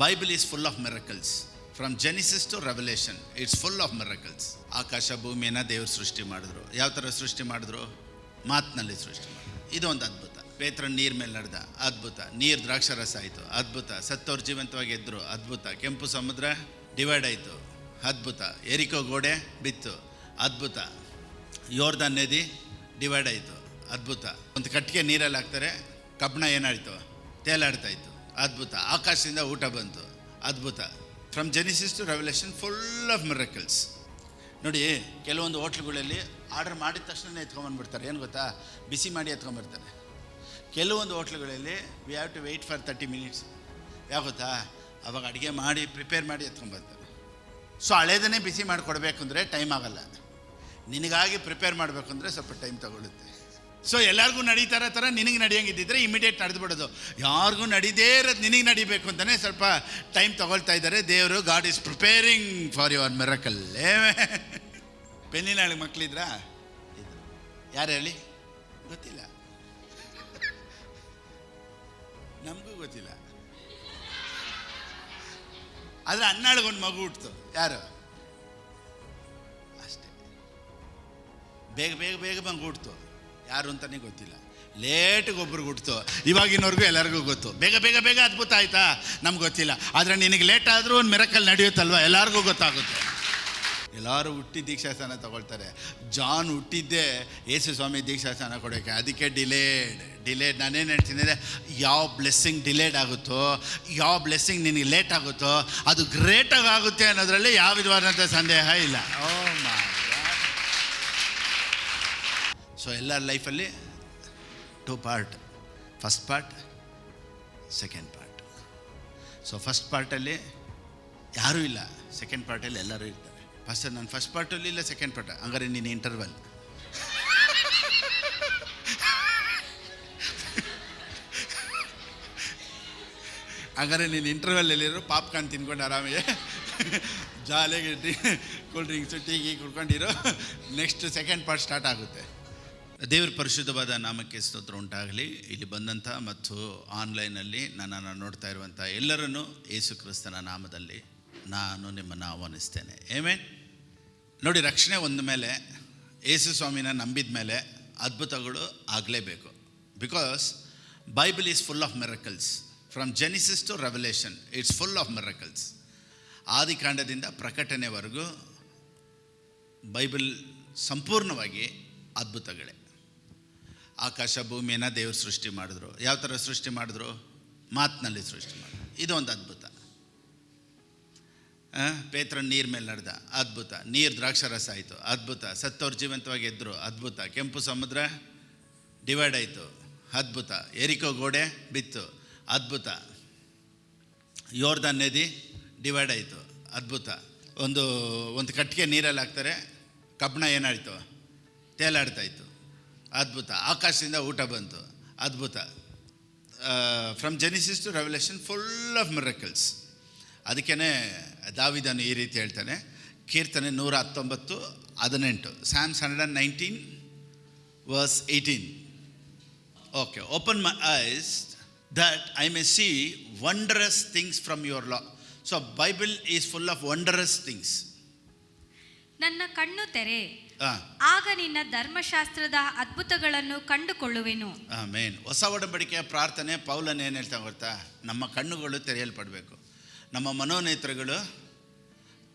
Bible is full of miracles. From Genesis to Revelation, it's full of miracles. ಆಕಾಶ ಭೂಮಿಯನ್ನು ದೇವರು ಸೃಷ್ಟಿ ಮಾಡಿದ್ರು. ಯಾವ ಥರ ಸೃಷ್ಟಿ ಮಾಡಿದ್ರು? ಮಾತಿನಲ್ಲಿ ಸೃಷ್ಟಿ ಮಾಡಿದ್ರು. ಇದು ಒಂದು ಅದ್ಭುತ. ಪೇತ್ರನ ನೀರ್ ಮೇಲೆ ನಡೆದ, ಅದ್ಭುತ. ನೀರು ದ್ರಾಕ್ಷರಸ ಆಯಿತು, ಅದ್ಭುತ. ಸತ್ತವ್ರು ಜೀವಂತವಾಗಿ ಎದ್ರು, ಅದ್ಭುತ. ಕೆಂಪು ಸಮುದ್ರ ಡಿವೈಡ್ ಆಯಿತು, ಅದ್ಭುತ. ಎರಿಕೋ ಗೋಡೆ ಬಿತ್ತು, ಅದ್ಭುತ. ಯೋರ್ದನ್ ನದಿ ಡಿವೈಡ್ ಆಯಿತು, ಅದ್ಭುತ. ಒಂದು ಕಟ್ಟಿಗೆ ನೀರಲ್ಲಿ ಹಾಕ್ತಾರೆ, ಕಬ್ಬಣ ಏನಾಯಿತು? ತೇಲಾಡ್ತಾ ಇತ್ತು, ಅದ್ಭುತ. ಆಕಾಶದಿಂದ ಊಟ ಬಂತು, ಅದ್ಭುತ. From Genesis to revolution full of miracles. ನೋಡಿ, ಕೆಲವೊಂದು ಹೋಟ್ಲುಗಳಲ್ಲಿ ಆರ್ಡರ್ ಮಾಡಿದ ತಕ್ಷಣ ಎತ್ಕೊಂಬಂದ್ಬಿಡ್ತಾರೆ. ಏನು ಗೊತ್ತಾ? ಬಿಸಿ ಮಾಡಿ ಎತ್ಕೊಂಬರ್ತಾರೆ. ಕೆಲವೊಂದು ಹೋಟ್ಲುಗಳಲ್ಲಿ we have to wait for 30 minutes. ಯಾವ ಗೊತ್ತಾ? ಅವಾಗ ಅಡುಗೆ ಮಾಡಿ ಪ್ರಿಪೇರ್ ಮಾಡಿ ಎತ್ಕೊಂಬರ್ತಾರೆ. ಸೊ ಹಳೇದನ್ನೇ ಬಿಸಿ ಮಾಡಿಕೊಡ್ಬೇಕು ಅಂದರೆ ಟೈಮ್ ಆಗೋಲ್ಲ. ನಿನಗಾಗಿ ಪ್ರಿಪೇರ್ ಮಾಡಬೇಕು ಅಂದರೆ ಸ್ವಲ್ಪ ಟೈಮ್ ತಗೊಳ್ಳುತ್ತೆ. ಸೊ ಎಲ್ಲರಿಗೂ ನಡೀತಾರ ಥರ ನಿನಗೆ ನಡೆಯಂಗಿದ್ದಿದ್ರೆ ಇಮಿಡಿಯೇಟ್ ನಡೆದುಬಿಡೋದು. ಯಾರಿಗೂ ನಡೀದೇ ಇರೋದು ನಿನಗೆ ನಡಿಬೇಕು ಅಂತಲೇ ಸ್ವಲ್ಪ ಟೈಮ್ ತಗೊಳ್ತಾ ಇದ್ದಾರೆ ದೇವರು. God is preparing for your miracle. ಪೆನ್ನಿನಾಳಿಗೆ ಮಕ್ಕಳಿದ್ರಾ? ಯಾರು ಹೇಳಿ? ಗೊತ್ತಿಲ್ಲ, ನಮಗೂ ಗೊತ್ತಿಲ್ಲ. ಆದರೆ ಅನ್ನಾಳಿಗೊಂದು ಮಗು ಹುಟ್ಟಿತು. ಯಾರು? ಅಷ್ಟೇ. ಬೇಗ ಬೇಗ ಬೇಗ ಮಗು ಹುಟ್ಟಿತು. ಯಾರು ಅಂತಲೇ ಗೊತ್ತಿಲ್ಲ. ಲೇಟಿಗೆ ಒಬ್ರಿಗೆ ಹುಟ್ಟಿತು. ಇವಾಗಿನವರೆಗೂ ಎಲ್ಲರಿಗೂ ಗೊತ್ತು. ಬೇಗ ಬೇಗ ಬೇಗ ಅದ್ಭುತ ಆಯಿತಾ? ನಮ್ಗೆ ಗೊತ್ತಿಲ್ಲ. ಆದರೆ ನಿನಗೆ ಲೇಟ್ ಆದರೂ ಒಂದು ಮಿರಕಲ್ ನಡೆಯುತ್ತಲ್ವ, ಎಲ್ಲರಿಗೂ ಗೊತ್ತಾಗುತ್ತೆ. ಎಲ್ಲರೂ ಹುಟ್ಟಿ ದೀಕ್ಷಾಸ್ಥಾನ ತಗೊಳ್ತಾರೆ. ಜಾನ್ ಹುಟ್ಟಿದ್ದೇ ಯೇಸು ಸ್ವಾಮಿ ದೀಕ್ಷಾಸ್ಥಾನ ಕೊಡೋಕ್ಕೆ. ಅದಕ್ಕೆ ಡಿಲೇಡ್. ನಾನೇನು ಹೇಳ್ತೀನಿ ಅಂದರೆ, ಯಾವ ಬ್ಲೆಸ್ಸಿಂಗ್ ಡಿಲೇಡ್ ಆಗುತ್ತೋ, ಯಾವ ಬ್ಲೆಸ್ಸಿಂಗ್ ನಿನಗೆ ಲೇಟ್ ಆಗುತ್ತೋ, ಅದು ಗ್ರೇಟಾಗಿ ಆಗುತ್ತೆ ಅನ್ನೋದರಲ್ಲಿ ಯಾವ ವಿಧವಾದಂಥ ಸಂದೇಹ ಇಲ್ಲ. ಓ ಮೈ ಗಾಡ್. ಸೊ ಎಲ್ಲರ ಲೈಫಲ್ಲಿ 2 part. First part, second part. So first ಪಾರ್ಟಲ್ಲಿ ಯಾರೂ ಇಲ್ಲ, ಸೆಕೆಂಡ್ ಪಾರ್ಟಲ್ಲಿ ಎಲ್ಲರೂ ಇರ್ತಾರೆ. ಫಸ್ಟ್ ನಾನು ಫಸ್ಟ್ ಪಾರ್ಟಲ್ಲಿ ಇಲ್ಲ, ಸೆಕೆಂಡ್ ಪಾರ್ಟ್. ಹಂಗಾರೆ ನೀನು ಇಂಟರ್ವಲ್. ಹಂಗಾರೆ ನೀನು ಇಂಟರ್ವಲ್ಲಲ್ಲಿರೋ ಪಾಪ್ಕಾರ್ನ್ ತಿನ್ಕೊಂಡು ಆರಾಮಿಗೆ ಜಾಲಿಯಾಗಿ ಕೂಲ್ ಡ್ರಿಂಕ್ಸು ಟೀ ಕುಡ್ಕೊಂಡಿರೋ. ನೆಕ್ಸ್ಟ್ ಸೆಕೆಂಡ್ ಪಾರ್ಟ್ ಸ್ಟಾರ್ಟ್ ಆಗುತ್ತೆ. ದೇವ್ರ ಪರಿಶುದ್ಧವಾದ ನಾಮಕ್ಕೆ ಸ್ತೋತ್ರ ಉಂಟಾಗಲಿ. ಇಲ್ಲಿ ಬಂದಂಥ ಮತ್ತು ಆನ್ಲೈನಲ್ಲಿ ನನ್ನನ್ನು ನೋಡ್ತಾ ಇರುವಂಥ ಎಲ್ಲರನ್ನೂ ಯೇಸು ಕ್ರಿಸ್ತನ ನಾಮದಲ್ಲಿ ನಾನು ನಿಮ್ಮನ್ನು ಆಹ್ವಾನಿಸ್ತೇನೆ. ಆಮೆನ್. ನೋಡಿ, ರಕ್ಷಣೆ ಒಂದ ಮೇಲೆ, ಯೇಸು ಸ್ವಾಮಿನ ನಂಬಿದ ಮೇಲೆ ಅದ್ಭುತಗಳು ಆಗಲೇಬೇಕು. Because Bible is full of miracles. From Genesis to revolution, it's full of miracles. ಆದಿಕಾಂಡದಿಂದ ಪ್ರಕಟಣೆವರೆಗೂ ಬೈಬಲ್ ಸಂಪೂರ್ಣವಾಗಿ ಅದ್ಭುತಗಳೇ. ಆಕಾಶ ಭೂಮಿಯನ್ನು ದೇವರು ಸೃಷ್ಟಿ ಮಾಡಿದ್ರು. ಯಾವ ಥರ ಸೃಷ್ಟಿ ಮಾಡಿದ್ರು? ಮಾತಿನಲ್ಲಿ ಸೃಷ್ಟಿ ಮಾಡಿದ್ರು. ಇದು ಒಂದು ಅದ್ಭುತ. ಪೇತ್ರನ ನೀರ್ ಮೇಲೆ ನಡೆದ, ಅದ್ಭುತ. ನೀರು ದ್ರಾಕ್ಷರಸ ಆಯಿತು, ಅದ್ಭುತ. ಸತ್ತವ್ರು ಜೀವಂತವಾಗಿ ಎದ್ರು, ಅದ್ಭುತ. ಕೆಂಪು ಸಮುದ್ರ ಡಿವೈಡ್ ಆಯಿತು, ಅದ್ಭುತ. ಎರಿಕೋ ಗೋಡೆ ಬಿತ್ತು, ಅದ್ಭುತ. ಯೋರ್ದನ್ ನದಿ ಡಿವೈಡ್ ಆಯಿತು, ಅದ್ಭುತ. ಒಂದು ಕಟ್ಟಿಗೆ ನೀರಲ್ಲಿ ಹಾಕ್ತಾರೆ, ಕಬ್ಬಣ ಏನಾಯಿತು? ತೇಲಾಡ್ತಾಯಿತ್ತು, ಅದ್ಭುತ. ಆಕಾಶದಿಂದ ಊಟ ಬಂತು, ಅದ್ಭುತ. From Genesis to revolution full of miracles. ಅದಕ್ಕೇ ದಾವಿದನು ಈ ರೀತಿ ಹೇಳ್ತಾನೆ, ಕೀರ್ತನೆ 119:18, Psalms 119 verse 18. Okay. Open my ice that I may see wondrous things from your law. So Bible is full of wondrous things. ನನ್ನ ಕಣ್ಣು ತೆರೆ, ಆಗ ನಿನ್ನ ಧರ್ಮಶಾಸ್ತ್ರದ ಅದ್ಭುತಗಳನ್ನು ಕಂಡುಕೊಳ್ಳುವೆನು. ಆಮೆನ್. ಹೊಸ ಒಡಂಬಡಿಕೆಯ ಪ್ರಾರ್ಥನೆ ಪೌಲನ್ ಏನು ಹೇಳ್ತಾ ಗೊತ್ತಾ? ನಮ್ಮ ಕಣ್ಣುಗಳು ತೆರೆಯಲ್ಪಡಬೇಕು, ನಮ್ಮ ಮನೋನೇತ್ರಗಳು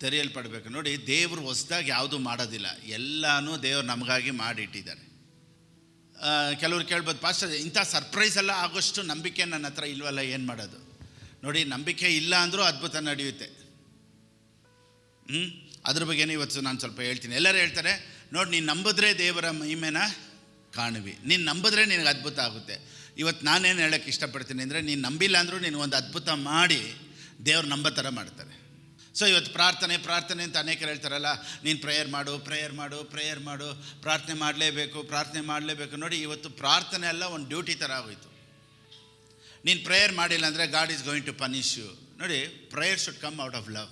ತೆರೆಯಲ್ಪಡಬೇಕು. ನೋಡಿ, ದೇವರು ಹೊಸದಾಗಿ ಯಾವುದೂ ಮಾಡೋದಿಲ್ಲ, ಎಲ್ಲನೂ ದೇವರು ನಮಗಾಗಿ ಮಾಡಿಟ್ಟಿದ್ದಾರೆ. ಕೆಲವ್ರು ಕೇಳ್ಬೋದು, ಪಾಸ್ಟರ್ ಇಂಥ ಸರ್ಪ್ರೈಸ್ ಎಲ್ಲ ಆಗೋಷ್ಟು ನಂಬಿಕೆ ನನ್ನ ಹತ್ರ ಇಲ್ವಲ್ಲ, ಏನು ಮಾಡೋದು? ನೋಡಿ, ನಂಬಿಕೆ ಇಲ್ಲ ಅಂದರೂ ಅದ್ಭುತ ನಡೆಯುತ್ತೆ. ಅದ್ರ ಬಗ್ಗೆನೇ ಇವತ್ತು ನಾನು ಸ್ವಲ್ಪ ಹೇಳ್ತೀನಿ. ಎಲ್ಲರೂ ಹೇಳ್ತಾರೆ, ನೋಡಿ ನೀನು ನಂಬಿದ್ರೆ ದೇವರ ಮಹಿಮೆನ ಕಾಣುವಿ, ನೀನು ನಂಬಿದ್ರೆ ನಿನಗೆ ಅದ್ಭುತ ಆಗುತ್ತೆ. ಇವತ್ತು ನಾನೇನು ಹೇಳೋಕ್ಕೆ ಇಷ್ಟಪಡ್ತೀನಿ ಅಂದರೆ, ನೀನು ನಂಬಿಲ್ಲ ಅಂದರೂ ನಿನಗೊಂದು ಅದ್ಭುತ ಮಾಡಿ ದೇವ್ರು ನಂಬೋ ಥರ ಮಾಡ್ತಾರೆ. ಸೊ ಇವತ್ತು ಪ್ರಾರ್ಥನೆ ಅಂತ ಅನೇಕರು ಹೇಳ್ತಾರಲ್ಲ, ನೀನು ಪ್ರೇಯರ್ ಮಾಡು, ಪ್ರಾರ್ಥನೆ ಮಾಡಲೇಬೇಕು. ನೋಡಿ, ಇವತ್ತು ಪ್ರಾರ್ಥನೆ ಎಲ್ಲ ಒಂದು ಡ್ಯೂಟಿ ಥರ ಆಗೋಯ್ತು. ನೀನು ಪ್ರೇಯರ್ ಮಾಡಿಲ್ಲ ಅಂದರೆ God is going to punish you. ನೋಡಿ, prayer should come out of love.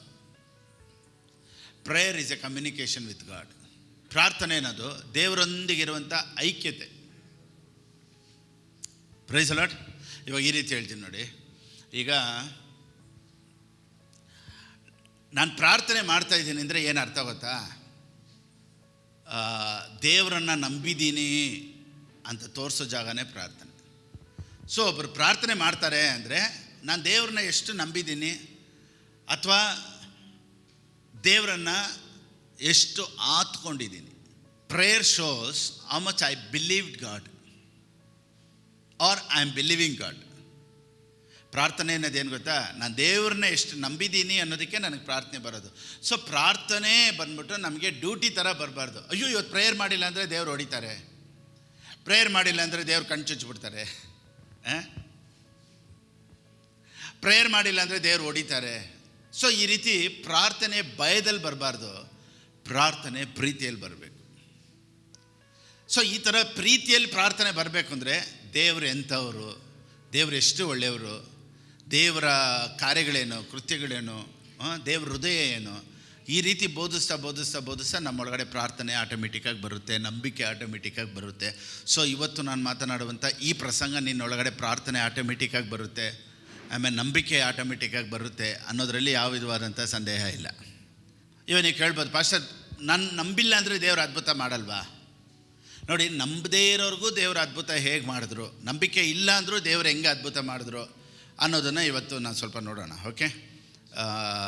Prayer is a communication with God. ಪ್ರಾರ್ಥನೆ ಅನ್ನೋದು ದೇವರೊಂದಿಗಿರುವಂಥ ಐಕ್ಯತೆ. Price lord. ಇವಾಗ ಈ ರೀತಿ ಹೇಳ್ತೀನಿ ನೋಡಿ, ಈಗ ನಾನು ಪ್ರಾರ್ಥನೆ ಮಾಡ್ತಾ ಇದ್ದೀನಿ ಅಂದರೆ ಏನು ಅರ್ಥ ಗೊತ್ತಾ? ದೇವರನ್ನು ನಂಬಿದ್ದೀನಿ ಅಂತ ತೋರಿಸೋ ಜಾಗನೇ ಪ್ರಾರ್ಥನೆ. ಸೊ ಒಬ್ಬರು ಪ್ರಾರ್ಥನೆ ಮಾಡ್ತಾರೆ ಅಂದರೆ ನಾನು ದೇವ್ರನ್ನ ಎಷ್ಟು ನಂಬಿದ್ದೀನಿ ಅಥವಾ ದೇವರನ್ನು ಎಷ್ಟು ಆತ್ಕೊಂಡಿದ್ದೀನಿ. Prayer shows how much I believed God or I am believing God. ಪ್ರಾರ್ಥನೆ ಅನ್ನೋದೇನು ಗೊತ್ತಾ? ನಾನು ದೇವ್ರನ್ನ ಎಷ್ಟು ನಂಬಿದ್ದೀನಿ ಅನ್ನೋದಕ್ಕೆ ನನಗೆ ಪ್ರಾರ್ಥನೆ ಬರೋದು. ಸೊ ಪ್ರಾರ್ಥನೆ ಬಂದ್ಬಿಟ್ಟು ನಮಗೆ ಡ್ಯೂಟಿ ಥರ ಬರಬಾರ್ದು. ಅಯ್ಯೋ ಇವತ್ತು ಪ್ರೇಯರ್ ಮಾಡಿಲ್ಲ ಅಂದರೆ ದೇವ್ರು ಹೊಡಿತಾರೆ, ಪ್ರೇಯರ್ ಮಾಡಿಲ್ಲ ಅಂದರೆ ದೇವ್ರು ಕಣ್ಣು ಚುಚ್ಚಿಬಿಡ್ತಾರೆ, ಪ್ರೇಯರ್ ಮಾಡಿಲ್ಲ ಅಂದರೆ ದೇವ್ರು ಹೊಡಿತಾರೆ. ಸೊ ಈ ರೀತಿ ಪ್ರಾರ್ಥನೆ ಭಯದಲ್ಲಿ ಬರಬಾರ್ದು, ಪ್ರಾರ್ಥನೆ ಪ್ರೀತಿಯಲ್ಲಿ ಬರಬೇಕು. ಸೊ ಈ ಥರ ಪ್ರೀತಿಯಲ್ಲಿ ಪ್ರಾರ್ಥನೆ ಬರಬೇಕು ಅಂದರೆ ದೇವರು ಎಂಥವರು, ದೇವರು ಎಷ್ಟು ಒಳ್ಳೆಯವರು, ದೇವರ ಕಾರ್ಯಗಳೇನು, ಕೃತ್ಯಗಳೇನು, ದೇವ್ರ ಹೃದಯ ಏನು, ಈ ರೀತಿ ಬೋಧಿಸ್ತಾ ನಮ್ಮೊಳಗಡೆ ಪ್ರಾರ್ಥನೆ ಆಟೋಮೆಟಿಕ್ಕಾಗಿ ಬರುತ್ತೆ, ನಂಬಿಕೆ ಆಟೋಮೆಟಿಕ್ಕಾಗಿ ಬರುತ್ತೆ. ಸೊ ಇವತ್ತು ನಾನು ಮಾತನಾಡುವಂಥ ಈ ಪ್ರಸಂಗ ನಿನ್ನೊಳಗಡೆ ಪ್ರಾರ್ಥನೆ ಆಟೋಮೆಟಿಕ್ಕಾಗಿ ಬರುತ್ತೆ, ಆಮೇಲೆ ನಂಬಿಕೆ ಆಟೋಮೆಟಿಕ್ಕಾಗಿ ಬರುತ್ತೆ ಅನ್ನೋದರಲ್ಲಿ ಯಾವ ವಿಧವಾದಂಥ ಸಂದೇಹ ಇಲ್ಲ. ಇವಾಗ ನೀವು ಕೇಳ್ಬೋದು, ಪಾಸ್ಟರ್ ನಾನು ನಂಬಿಲ್ಲ ಅಂದರೆ ದೇವ್ರ ಅದ್ಭುತ ಮಾಡಲ್ವಾ? ನೋಡಿ, ನಂಬದೇ ಇರೋರಿಗೂ ದೇವ್ರ ಅದ್ಭುತ ಹೇಗೆ ಮಾಡಿದ್ರು, ನಂಬಿಕೆ ಇಲ್ಲ ಅಂದರೂ ದೇವ್ರು ಹೆಂಗೆ ಅದ್ಭುತ ಮಾಡಿದ್ರು ಅನ್ನೋದನ್ನು ಇವತ್ತು ನಾನು ಸ್ವಲ್ಪ ನೋಡೋಣ. ಓಕೆ,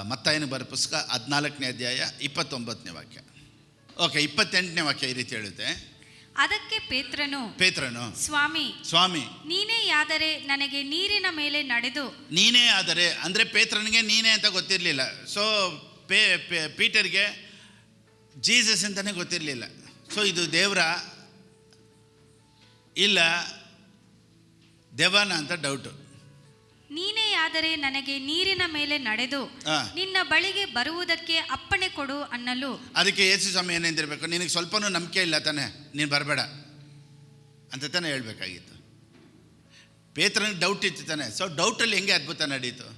ಮತ್ತಾಯನ ಬರೋ ಪುಸ್ತಕ 14ನೇ ಅಧ್ಯಾಯ 29ನೇ ವಾಕ್ಯ. ಓಕೆ, 28ನೇ ವಾಕ್ಯ ಈ ರೀತಿ ಹೇಳುತ್ತೆ. ಅದಕ್ಕೆ ಪೇತ್ರನು ಸ್ವಾಮಿ ನೀನೇ ಆದರೆ ನನಗೆ ನೀರಿನ ಮೇಲೆ ನಡೆದು. ನೀನೇ ಆದರೆ ಅಂದರೆ ಪೇತ್ರನಿಗೆ ನೀನೇ ಅಂತ ಗೊತ್ತಿರಲಿಲ್ಲ. ಸೊ ಪೀಟರ್ಗೆ ಜೀಸಸ್ ಅಂತಲೇ ಗೊತ್ತಿರಲಿಲ್ಲ. ಸೊ ಇದು ದೇವರ ಇಲ್ಲ ದೆವ್ವನ ಅಂತ ಡೌಟು. ನೀನೇ ಆದರೆ ನನಗೆ ನೀರಿನ ಮೇಲೆ ನಡೆದು ನಿನ್ನ ಬಳಿಗೆ ಬರುವುದಕ್ಕೆ ಅಪ್ಪಣೆ ಕೊಡು ಅನ್ನಲು. ಅದಕ್ಕೆ ಯೇಸು ಸ್ವಾಮಿ ಏನೆಂದಿರಬೇಕು? ನಿನಗೆ ಸ್ವಲ್ಪನೂ ನಂಬಿಕೆ ಇಲ್ಲ ತಾನೆ, ನೀನು ಬರಬೇಡ ಅಂತ ತಾನೇ ಹೇಳ್ಬೇಕಾಗಿತ್ತು. ಪೇತ್ರನಿಗೆ ಡೌಟ್ ಇತ್ತು ತಾನೆ. ಸೊ ಡೌಟಲ್ಲಿ ಹೆಂಗೆ ಅದ್ಭುತ ನಡೀತು?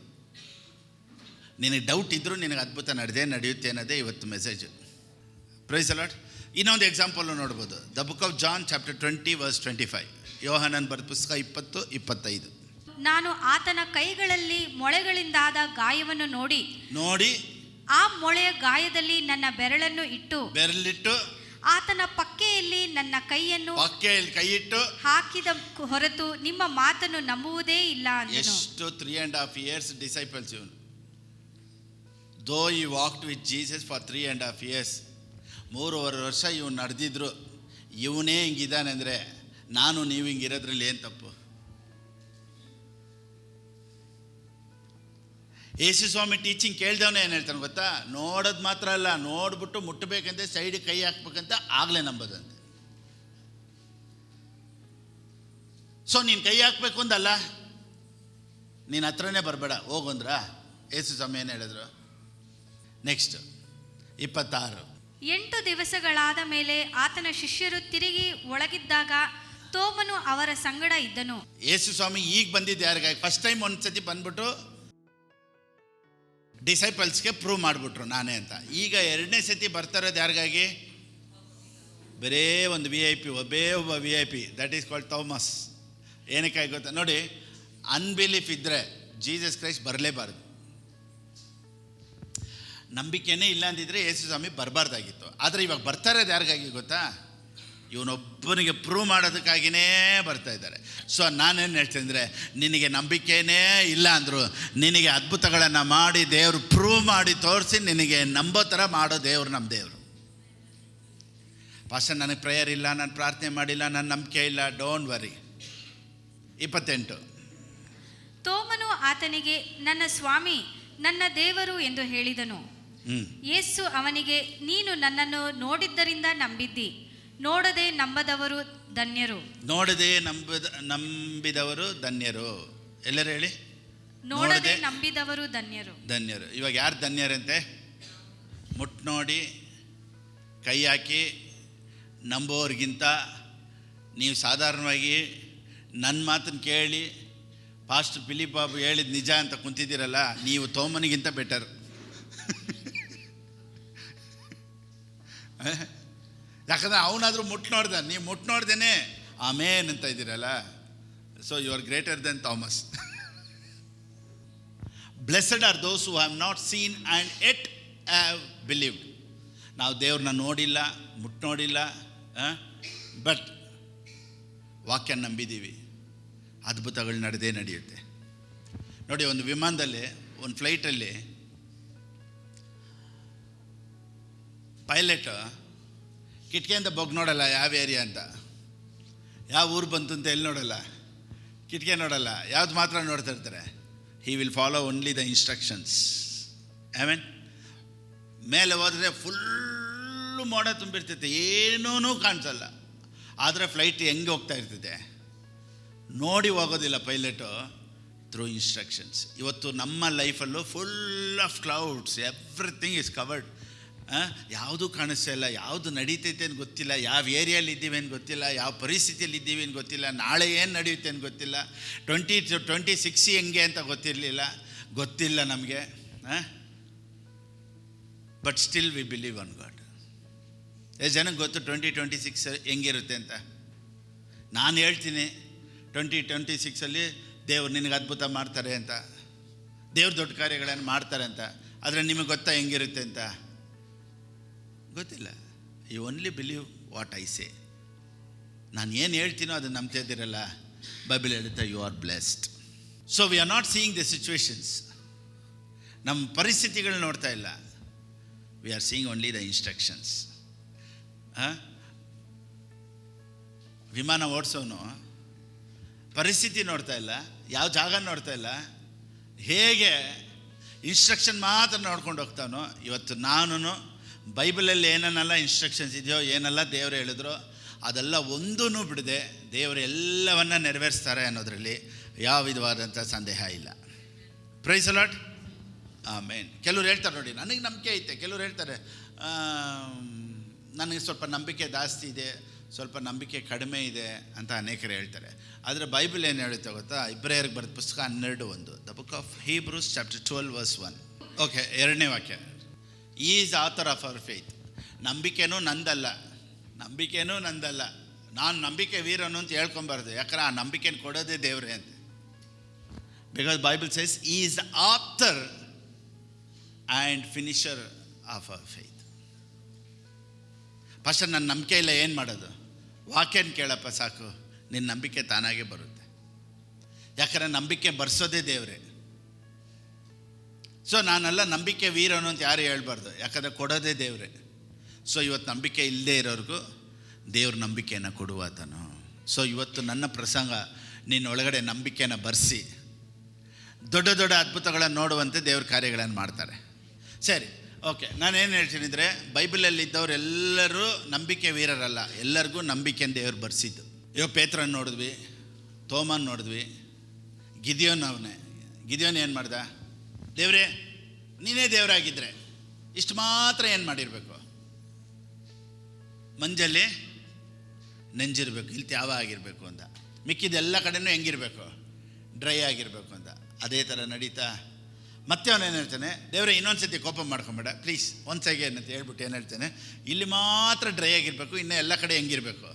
ನಿನಗೆ ಡೌಟ್ ಇದ್ದರೂ ನಿನಗೆ ಅದ್ಭುತ ನಡೆಯುತ್ತೆ ಅನ್ನೋದೇ ಇವತ್ತು ಮೆಸೇಜು. Praise the Lord. ಇನ್ನೊಂದು ಎಕ್ಸಾಂಪಲ್ ನೋಡ್ಬೋದು. The book of John chapter 20 verse 25. ಯೋಹಾನನ ಬರೆದ ಪುಸ್ತಕ 20:25. ನಾನು ಆತನ ಕೈಗಳಲ್ಲಿ ಮೊಳೆಗಳಿಂದಾದ ಗಾಯವನ್ನು ನೋಡಿ ಆ ಮೊಳೆಯ ಗಾಯದಲ್ಲಿ ನನ್ನ ಬೆರಳಿಟ್ಟು ಆತನ ಪಕ್ಕೆಯಲ್ಲಿ ನನ್ನ ಕೈಯನ್ನು ಕೈಯಿಟ್ಟು ಹಾಕಿದ ಹೊರತು ನಿಮ್ಮ ಮಾತನ್ನು ನಂಬುವುದೇ ಇಲ್ಲ ಅಂದನು. ಎಷ್ಟು 3.5 years ಡಿಸೈಪಲ್ಸ್ ಇವನು. ದೋ ಈ walked with Jesus for 3.5 years. 3.5 ವರ್ಷ ಇವನು ನಡೆದಿದ್ರು. ಇವನೇ ಹಿಂಗಿದ್ದಾನೆ ಅಂದರೆ ನಾನು ನೀವು ಹಿಂಗಿರೋದ್ರಲ್ಲಿ ಏನು ತಪ್ಪು? ಯೇಸು ಸ್ವಾಮಿ ಟೀಚಿಂಗ್ ಕೇಳ್ದವನೇ ಏನು ಹೇಳ್ತಾನೆ ಗೊತ್ತಾ? ನೋಡೋದು ಮಾತ್ರ ಅಲ್ಲ, ನೋಡ್ಬಿಟ್ಟು ಮುಟ್ಟಬೇಕಂತೆ ಸೈಡಿಗೆ ಕೈ ಹಾಕ್ಬೇಕಂತ ಆಗಲೇ ನಂಬೋದಂತೆ. ಸೊ ನೀನು ಕೈ ಹಾಕ್ಬೇಕು ಅಂದಲ್ಲ, ನೀನು ಹತ್ರನೇ ಬರಬೇಡ ಹೋಗಂದ್ರ ಯೇಸು ಸ್ವಾಮಿ ಏನು ಹೇಳಿದ್ರು? ನೆಕ್ಸ್ಟ್ 26. 8 ದಿವಸಗಳಾದ ಮೇಲೆ ಆತನ ಶಿಷ್ಯರು ತಿರುಗಿ ಒಳಗಿದ್ದಾಗ ತೋಮನು ಅವರ ಸಂಗಡ ಇದ್ದನು. ಯೇಸು ಸ್ವಾಮಿ ಈಗ ಬಂದಿದ್ದು ಯಾರಿಗಾಗಿ? ಫಸ್ಟ್ ಟೈಮ್ ಒಂದ್ಸತಿ ಬಂದ್ಬಿಟ್ಟು ಡಿಸೈಪಲ್ಸ್ಗೆ ಪ್ರೂವ್ ಮಾಡಿಬಿಟ್ರು ನಾನೇ ಅಂತ. ಈಗ 2ನೇ ಸತಿ ಬರ್ತಾರೋದು ಯಾರಿಗಾಗಿ? ಬರೇ ಒಂದು VIP, ಒಬ್ಬ VIP, that is called Thomas. ಏನಕ್ಕಾಗಿ ಗೊತ್ತಾ? ನೋಡಿ, ಅನ್ಬಿಲೀಫ್ ಇದ್ದರೆ ಜೀಸಸ್ ಕ್ರೈಸ್ಟ್ ಬರಲೇಬಾರ್ದು. ನಂಬಿಕೆನೇ ಇಲ್ಲ ಅಂದಿದ್ರೆ ಯೇಸು ಸ್ವಾಮಿ ಬರಬಾರ್ದಾಗಿತ್ತು. ಆದರೆ ಇವಾಗ ಬರ್ತಾ ಇರೋದು ಯಾರಿಗಾಗಿ ಗೊತ್ತಾ? ಇವನೊಬ್ಬನಿಗೆ ಪ್ರೂವ್ ಮಾಡೋದಕ್ಕಾಗಿಯೇ ಬರ್ತಾ ಇದ್ದಾರೆ. ಸೊ ನಾನೇನು ಹೇಳ್ತೀನಿ ಅಂದರೆ, ನಿನಗೆ ನಂಬಿಕೆನೇ ಇಲ್ಲ ಅಂದರು ನಿನಗೆ ಅದ್ಭುತಗಳನ್ನು ಮಾಡಿ ದೇವರು ಪ್ರೂವ್ ಮಾಡಿ ತೋರಿಸಿ ನಿನಗೆ ನಂಬೋ ಥರ ಮಾಡೋ ದೇವರು ನಮ್ಮ ದೇವರು. ಪಾಸ್ಟರ್ ನನಗೆ ಪ್ರೇಯರ್ ಇಲ್ಲ, ನಾನು ಪ್ರಾರ್ಥನೆ ಮಾಡಿಲ್ಲ, ನನ್ನ ನಂಬಿಕೆ ಇಲ್ಲ. Don't worry. 28. ತೋಮನು ಆತನಿಗೆ ನನ್ನ ಸ್ವಾಮಿ ನನ್ನ ದೇವರು ಎಂದು ಹೇಳಿದನು. ಯೇಸು ಅವನಿಗೆ ನೀನು ನನ್ನನ್ನು ನೋಡಿದ್ದರಿಂದ ನಂಬಿದ್ದಿ, ನೋಡದೆ ನಂಬದವರು ಧನ್ಯರು. ನೋಡದೆ ನಂಬಿದವರು ಧನ್ಯರು. ಎಲ್ಲರೂ ಹೇಳಿ. ನೋಡದೆ ನಂಬಿದವರು ಧನ್ಯರು. ಇವಾಗ ಯಾರು ಧನ್ಯರಂತೆ? ನೋಡಿ ಕೈ ಹಾಕಿ ನಂಬೋರಿಗಿಂತ ನೀವು ಸಾಧಾರಣವಾಗಿ ನನ್ನ ಮಾತನ್ನು ಕೇಳಿ ಪಾಸ್ಟರ್ ಫಿಲಿಪ್ ಬಾಬು ಹೇಳಿದ ನಿಜ ಅಂತ ಕುಂತಿದ್ದೀರಲ್ಲ, ನೀವು ತೋಮನಿಗಿಂತ ಬೆಟರ್. ಯಾಕಂದರೆ ಅವನಾದರೂ ನೋಡ್ದ, ನೀವು ನೋಡ್ದೇನೆ ಆಮೇನ್ ಅಂತ ಇದ್ದೀರಲ್ಲ. So you are greater than Thomas. Blessed are those who have not seen and yet have believed. ನಾವು ದೇವ್ರನ್ನ ನೋಡಿಲ್ಲ, ನೋಡಿಲ್ಲ, ಬಟ್ ವಾಕ್ಯ ನಂಬಿದ್ದೀವಿ. ಅದ್ಭುತಗಳು ನಡೆಯುತ್ತೆ. ನೋಡಿ, ಒಂದು ವಿಮಾನದಲ್ಲಿ, ಒಂದು ಫ್ಲೈಟಲ್ಲಿ ಪೈಲಟ್ ಕಿಟಕಿಯಿಂದ ಬೊಗ್ ನೋಡಲ್ಲ ಯಾವ ಏರಿಯಾ ಅಂತ, ಯಾವ ಊರು ಬಂತು ಅಂತ ಎಲ್ಲಿ ನೋಡಲ್ಲ, ಕಿಟಕಿ ನೋಡಲ್ಲ, ಯಾವ್ದು ಮಾತ್ರ ನೋಡ್ತಾ ಇರ್ತಾರೆ. He will follow only the instructions. Amen. ಮೇಲೆ ಹೋದರೆ ಫುಲ್ಲು ಮೋಡ ತುಂಬಿರ್ತೈತೆ, ಏನೂ ಕಾಣಿಸಲ್ಲ, ಆದರೆ ಫ್ಲೈಟ್ ಹೆಂಗೆ ಹೋಗ್ತಾ ಇರ್ತೈತೆ ನೋಡಿ ಹೋಗೋದಿಲ್ಲ ಪೈಲಟು, ಥ್ರೂ ಇನ್ಸ್ಟ್ರಕ್ಷನ್ಸ್. ಇವತ್ತು ನಮ್ಮ ಲೈಫಲ್ಲೂ full of clouds, everything is covered. ಯಾವುದೂ ಕಾಣಿಸ್ತಾ ಇಲ್ಲ, ಯಾವುದು ನಡೀತೈತೆ ಅಂತ ಗೊತ್ತಿಲ್ಲ, ಯಾವ ಏರಿಯಲ್ಲಿ ಇದ್ದೀವಿ ಅಂತ ಗೊತ್ತಿಲ್ಲ, ಯಾವ ಪರಿಸ್ಥಿತಿಯಲ್ಲಿ ಇದ್ದೀವಿ ಅಂತ ಗೊತ್ತಿಲ್ಲ, ನಾಳೆ ಏನು ನಡೆಯುತ್ತೆ ಅಂತ ಗೊತ್ತಿಲ್ಲ, 2026 ಹೆಂಗೆ ಅಂತ ಗೊತ್ತಿಲ್ಲ ನಮಗೆ. But still we believe on god. ಎಷ್ಟು ಜನಕ್ಕೆ ಗೊತ್ತು 2026 ಹೆಂಗಿರುತ್ತೆ ಅಂತ? ನಾನು ಹೇಳ್ತೀನಿ, 2026 ದೇವ್ರು ನಿನಗೆ ಅದ್ಭುತ ಮಾಡ್ತಾರೆ ಅಂತ, ದೇವ್ರ ದೊಡ್ಡ ಕಾರ್ಯಗಳನ್ನು ಮಾಡ್ತಾರೆ ಅಂತ. ಆದರೆ ನಿಮಗೆ ಗೊತ್ತಾ ಹೆಂಗಿರುತ್ತೆ ಅಂತ? ಗೊತ್ತಿಲ್ಲ. You only believe what I say. ನಾನು ಏನು ಹೇಳ್ತೀನೋ ಅದನ್ನು ನಂಬ್ತಾ ಇದ್ದೀರಲ್ಲ, ಬೈಬಲ್ ಹೇಳುತ್ತೆ you are blessed. So we are not seeing the situations. ನಮ್ಮ ಪರಿಸ್ಥಿತಿಗಳು ನೋಡ್ತಾ ಇಲ್ಲ, we are seeing only the instructions. ವಿಮಾನ ಓಡಿಸೋನು ಪರಿಸ್ಥಿತಿ ನೋಡ್ತಾ ಇಲ್ಲ, ಯಾವ ಜಾಗ ನೋಡ್ತಾ ಇಲ್ಲ, ಹೇಗೆ ಇನ್ಸ್ಟ್ರಕ್ಷನ್ ಮಾತ್ರ ನೋಡ್ಕೊಂಡು ಹೋಗ್ತಾನೋ. ಇವತ್ತು ನಾನು ಬೈಬಲಲ್ಲಿ ಏನನ್ನೆಲ್ಲ ಇನ್ಸ್ಟ್ರಕ್ಷನ್ಸ್ ಇದೆಯೋ, ಏನೆಲ್ಲ ದೇವರು ಹೇಳಿದ್ರೋ ಅದೆಲ್ಲ ಒಂದೂ ಬಿಡದೆ ದೇವರು ಎಲ್ಲವನ್ನ ನೆರವೇರಿಸ್ತಾರೆ ಅನ್ನೋದರಲ್ಲಿ ಯಾವ ವಿಧವಾದಂಥ ಸಂದೇಹ ಇಲ್ಲ. Praise the Lord. ಆಮೆನ್. ಕೆಲವ್ರು ಹೇಳ್ತಾರೆ ನೋಡಿ, ನನಗೆ ನಂಬಿಕೆ ಐತೆ. ಕೆಲವ್ರು ಹೇಳ್ತಾರೆ ನನಗೆ ಸ್ವಲ್ಪ ನಂಬಿಕೆ ಜಾಸ್ತಿ ಇದೆ, ಸ್ವಲ್ಪ ನಂಬಿಕೆ ಕಡಿಮೆ ಇದೆ ಅಂತ ಅನೇಕರು ಹೇಳ್ತಾರೆ. ಆದರೆ ಬೈಬಲ್ ಏನು ಹೇಳುತ್ತೆ ಗೊತ್ತಾ? ಇಬ್ರಿಯರಿಗೆ ಬರೆದ ಪುಸ್ತಕ 12:1, the book of Hebrews chapter 12:1. Okay, 2ನೇ ವಾಕ್ಯ, is author of our faith. ನಂಬಿಕೆನೂ ನಂದಲ್ಲ, ನಾನು ನಂಬಿಕೆ ವೀರನು ಅಂತ ಹೇಳ್ಕೊಬಾರ್ದು, ಯಾಕಂದ್ರೆ ಆ ನಂಬಿಕೆನ ಕೊಡೋದೇ ದೇವರೇ ಅಂತ. Because Bible says is author and finisher of our faith. First ನನ್ನ ನಂಬಿಕೆ ಇಲ್ಲ, ಏನು ಮಾಡೋದು? ವಾಕ್ಯನ ಕೇಳಪ್ಪ ಸಾಕು, ನಿನ್ನ ನಂಬಿಕೆ ತಾನಾಗೆ ಬರುತ್ತೆ. ಯಾಕಂದರೆ ನಂಬಿಕೆ ಬರ್ಸೋದೇ ದೇವರೇ. ಸೊ ನಾನೆಲ್ಲ ನಂಬಿಕೆ ವೀರನು ಅಂತ ಯಾರು ಹೇಳ್ಬಾರ್ದು, ಯಾಕಂದರೆ ಕೊಡೋದೇ ದೇವರೇ. ಸೊ ಇವತ್ತು ನಂಬಿಕೆ ಇಲ್ಲದೆ ಇರೋರಿಗೂ ದೇವ್ರ ನಂಬಿಕೆಯನ್ನು ಕೊಡುವಾತನು. ಸೊ ಇವತ್ತು ನನ್ನ ಪ್ರಸಂಗ ನಿನ್ನೊಳಗಡೆ ನಂಬಿಕೆಯನ್ನು ಬರೆಸಿ ದೊಡ್ಡ ದೊಡ್ಡ ಅದ್ಭುತಗಳನ್ನು ನೋಡುವಂತೆ ದೇವ್ರ ಕಾರ್ಯಗಳನ್ನು ಮಾಡ್ತಾರೆ. ಸರಿ, ಓಕೆ. ನಾನೇನು ಹೇಳ್ತೀನಿ ಅಂದರೆ, ಬೈಬಲಲ್ಲಿದ್ದವರೆಲ್ಲರೂ ನಂಬಿಕೆ ವೀರರಲ್ಲ, ಎಲ್ಲರಿಗೂ ನಂಬಿಕೆಯನ್ನು ದೇವ್ರು ಬರೆಸಿದ್ದು. ಇವಾಗ ಪೇತ್ರನ ನೋಡಿದ್ವಿ, ತೋಮನ್ ನೋಡಿದ್ವಿ, ಗಿದಿಯೋನ್ ಏನು ಮಾಡ್ದ? ದೇವರೇ ನೀನೇ ದೇವರಾಗಿದ್ದರೆ ಇಷ್ಟು ಮಾತ್ರ ಏನು ಮಾಡಿರಬೇಕು? ಮಂಜಲ್ಲಿ ನೆಂಜಿರಬೇಕು, ಇಲ್ಲಿ ತ್ಯಾವ ಆಗಿರಬೇಕು ಅಂತ. ಮಿಕ್ಕಿದೆಲ್ಲ ಕಡೆನೂ ಹೆಂಗಿರಬೇಕು? ಡ್ರೈ ಆಗಿರಬೇಕು ಅಂತ. ಅದೇ ಥರ ನಡೀತಾ ಮತ್ತೆ ಅವನೇನು ಹೇಳ್ತಾನೆ, ದೇವರೇ ಇನ್ನೊಂದು ಸತಿ ಕೋಪ ಮಾಡ್ಕೊಂಬೇಡ ಪ್ಲೀಸ್, ಒಂದು ಸೈಗೆ ಏನಂತ ಹೇಳ್ಬಿಟ್ಟು ಏನು ಹೇಳ್ತಾನೆ, ಇಲ್ಲಿ ಮಾತ್ರ ಡ್ರೈ ಆಗಿರಬೇಕು, ಇನ್ನೂ ಎಲ್ಲ ಕಡೆ ಹೆಂಗಿರಬೇಕು?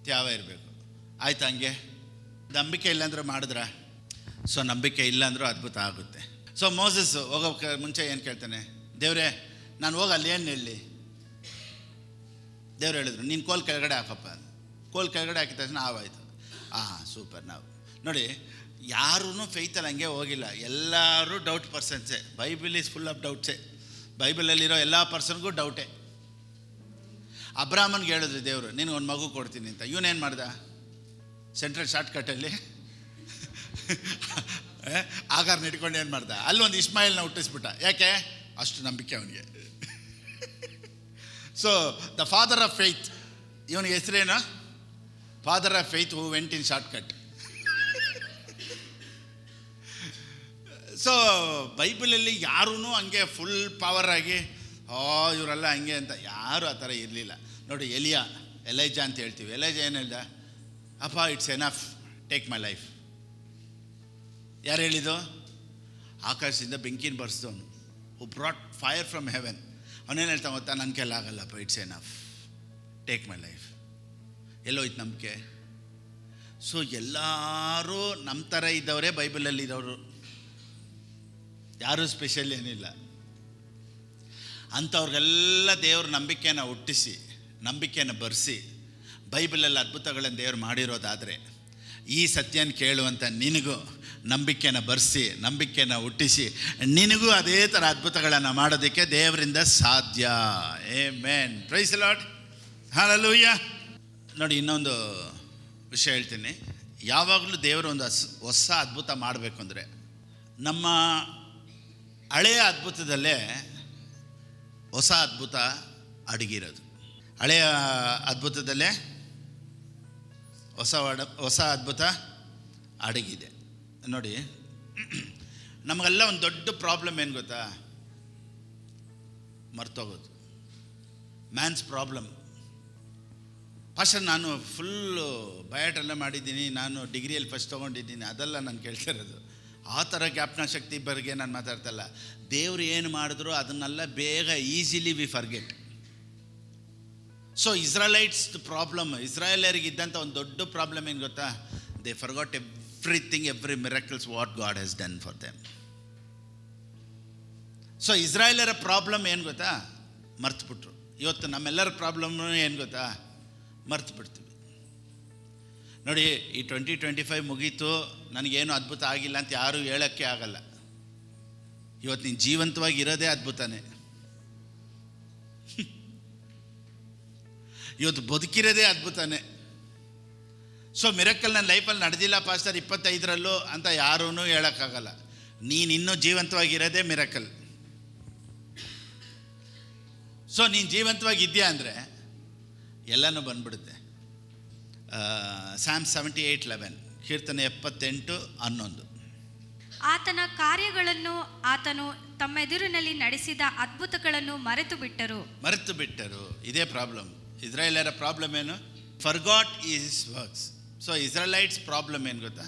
ತ್ಯಾವ ಇರಬೇಕು. ಆಯ್ತು, ಹಂಗೆ ನಂಬಿಕೆ ಇಲ್ಲಾಂದ್ರೆ ಮಾಡಿದ್ರ? ಸೊ ನಂಬಿಕೆ ಇಲ್ಲಾಂದ್ರೂ ಅದ್ಭುತ ಆಗುತ್ತೆ. ಸೊ ಮೋಸಸ್ ಹೋಗೋಕ್ಕೆ ಮುಂಚೆ ಏನು ಕೇಳ್ತಾನೆ? ದೇವರೇ ನಾನು ಹೋಗಿ ಅಲ್ಲಿ ಏನು ಹೇಳಲಿ? ದೇವ್ರು ಹೇಳಿದ್ರು, ನೀನು ಕೋಲ್ ಕೆಳಗಡೆ ಹಾಕಪ್ಪ. ಕೋಲ್ ಕೆಳಗಡೆ ಹಾಕಿದ ತಕ್ಷಣ ಆವಾಯಿತು. ಸೂಪರ್. ನಾವು ನೋಡಿ, ಯಾರೂ ಫೇತಲ್ಲಿ ಹಂಗೆ ಹೋಗಿಲ್ಲ, ಎಲ್ಲರೂ ಡೌಟ್ ಪರ್ಸನ್ಸೇ. ಬೈಬಲ್ ಈಸ್ ಫುಲ್ ಆಫ್ ಡೌಟ್ಸೇ. ಬೈಬಲಲ್ಲಿರೋ ಎಲ್ಲ ಪರ್ಸನ್ಗೂ ಡೌಟೇ. ಅಬ್ರಾಹ್ಮನ್ಗೆ ಹೇಳಿದ್ರಿ ದೇವರು, ನೀನು ಒಂದು ಮಗು ಕೊಡ್ತೀನಿ ಅಂತ. ಇವನೇನು ಮಾಡ್ದ? ಸೆಂಟ್ರಲ್ ಶಾರ್ಟ್ಕಟ್ಟಲ್ಲಿ ಆಗಾರ್ನ ಇಟ್ಕೊಂಡು ಏನು ಮಾಡ್ದ? ಅಲ್ಲೊಂದು ಇಸ್ಮಾಯಿಲ್ನ ಹುಟ್ಟಿಸ್ಬಿಟ್ಟ. ಯಾಕೆ? ಅಷ್ಟು ನಂಬಿಕೆ ಅವನಿಗೆ. So the father of faith, ಇವನಿಗೆ ಹೆಸರೇನು? Father of faith who went in shortcut. So ಬೈಬಲಲ್ಲಿ ಯಾರೂ ಹಂಗೆ ಫುಲ್ ಪವರ್ ಆಗಿ ಇವರೆಲ್ಲ ಹಂಗೆ ಅಂತ ಯಾರೂ ಆ ಥರ ಇರಲಿಲ್ಲ. ನೋಡಿ, ಎಲೈಜಾ ಅಂತ ಹೇಳ್ತೀವಿ. ಎಲೈಜಾ ಏನು ಹೇಳ್ದ? ಅಪ್ಪ it's enough, take my life. ಯಾರು ಹೇಳಿದ್ದು? ಆಕಾಶದಿಂದ ಬೆಂಕಿನ ಬರ್ಸಿದವನು, who brought fire from heaven. ಅವನೇನು ಹೇಳ್ತಾ ಗೊತ್ತಾ? ನನ್ನ ಕೈಲಿ ಆಗಲ್ಲಪ್ಪ, it's enough, take my life. ಎಲ್ಲೋಯ್ತು ನಂಬಿಕೆ? ಸೊ ಎಲ್ಲರೂ ನಮ್ಮ ಥರ ಇದ್ದವರೇ ಬೈಬಲಲ್ಲಿ ಇರೋರು, ಯಾರೂ ಸ್ಪೆಷಲ್ ಏನಿಲ್ಲ. ಅಂಥವ್ರಿಗೆಲ್ಲ ದೇವ್ರ ನಂಬಿಕೆಯನ್ನು ಹುಟ್ಟಿಸಿ, ನಂಬಿಕೆಯನ್ನು ಬರೆಸಿ, ಬೈಬಲಲ್ಲಿ ಅದ್ಭುತಗಳನ್ನು ದೇವ್ರು ಮಾಡಿರೋದಾದರೆ ಈ ಸತ್ಯನ ಕೇಳುವಂಥ ನಿನಗೂ ನಂಬಿಕೆಯನ್ನು ಬರೆಸಿ, ನಂಬಿಕೆಯನ್ನು ಹುಟ್ಟಿಸಿ, ನಿನಗೂ ಅದೇ ಥರ ಅದ್ಭುತಗಳನ್ನು ಮಾಡೋದಕ್ಕೆ ದೇವರಿಂದ ಸಾಧ್ಯ. Amen. Praise the Lord. Hallelujah. ನೋಡಿ, ಇನ್ನೊಂದು ವಿಷಯ ಹೇಳ್ತೀನಿ. ಯಾವಾಗಲೂ ದೇವರು ಒಂದು ಹೊಸ ಅದ್ಭುತ ಮಾಡಬೇಕು ಅಂದರೆ ನಮ್ಮ ಹಳೆಯ ಅದ್ಭುತದಲ್ಲೇ ಹೊಸ ಅದ್ಭುತ ಅಡಗಿರೋದು. ಹಳೆಯ ಅದ್ಭುತದಲ್ಲೇ ಹೊಸ ಅದ್ಭುತ ಅಡಗಿದೆ. ನೋಡಿ, ನಮಗೆಲ್ಲ ಒಂದು ದೊಡ್ಡ ಪ್ರಾಬ್ಲಮ್ ಏನು ಗೊತ್ತಾ? ಮರ್ತೋಗೋದು. Man's problem. ಫಸ್ಟ್ ನಾನು ಫುಲ್ಲು ಬಯೋಟೆಲ್ಲ ಮಾಡಿದ್ದೀನಿ, ನಾನು ಡಿಗ್ರಿಯಲ್ಲಿ ಫಸ್ಟ್ ತೊಗೊಂಡಿದ್ದೀನಿ, ಅದೆಲ್ಲ ನಾನು ಕೇಳ್ತಾ ಇರೋದು. ಆ ಥರ ಜ್ಞಾಪನ ಶಕ್ತಿ ಬಗ್ಗೆ ನಾನು ಮಾತಾಡ್ತಲ್ಲ. ದೇವರು ಏನು ಮಾಡಿದ್ರು ಅದನ್ನೆಲ್ಲ ಬೇಗ easily we forget. So Israelites problem, ಇಸ್ರಾಯೇಲರಿಗಿದ್ದಂಥ ಒಂದು ದೊಡ್ಡ ಪ್ರಾಬ್ಲಮ್ ಏನು ಗೊತ್ತಾ? They forgot everything, every miracles what God has done for them. So ಇಸ್ರಾಯೇಲರ ಪ್ರಾಬ್ಲಮ್ ಏನು ಗೊತ್ತಾ? ಮರ್ತುಬಿಟ್ರು. ಇವತ್ತು ನಮ್ಮೆಲ್ಲರ ಪ್ರಾಬ್ಲಮ್ ಏನು ಗೊತ್ತಾ? ಮರ್ತು ಬಿಡ್ತೀವಿ. ನೋಡಿ, ಈ 2025 ಮುಗೀತು, ನನಗೇನು ಅದ್ಭುತ ಆಗಿಲ್ಲ ಅಂತ ಯಾರೂ ಹೇಳೋಕ್ಕೆ ಆಗಲ್ಲ. ಇವತ್ತು ನೀನು ಜೀವಂತವಾಗಿ ಇರೋದೇ ಅದ್ಭುತನೇ. ಇವತ್ತು ಬದುಕಿರೋದೇ ಅದ್ಭುತನೇ. ಸೊ ಮಿರಕಲ್ ನನ್ನ ಲೈಫಲ್ಲಿ ನಡೆದಿಲ್ಲ ಪಾಸ್ಟರ್ 25ರಲ್ಲೂ ಅಂತ ಯಾರೂ ಹೇಳೋಕ್ಕಾಗಲ್ಲ. ನೀನು ಇನ್ನೂ ಜೀವಂತವಾಗಿರೋದೇ ಮಿರಕಲ್. ಸೊ ನೀನು ಜೀವಂತವಾಗಿದ್ಯಾ ಅಂದರೆ ಎಲ್ಲನೂ ಬಂದ್ಬಿಡುತ್ತೆ. Psalm 78:11, ಕೀರ್ತನೆ 78:11. ಆತನ ಕಾರ್ಯಗಳನ್ನು, ಆತನು ತಮ್ಮೆದುರಿನಲ್ಲಿ ನಡೆಸಿದ ಅದ್ಭುತಗಳನ್ನು ಮರೆತು ಬಿಟ್ಟರು. ಇದೇ ಪ್ರಾಬ್ಲಮ್. ಇಸ್ರಾಯೇಲರ ಪ್ರಾಬ್ಲಮ್ ಏನು? Forgot his works. So Israelites problem ಏನು ಗೊತ್ತಾ?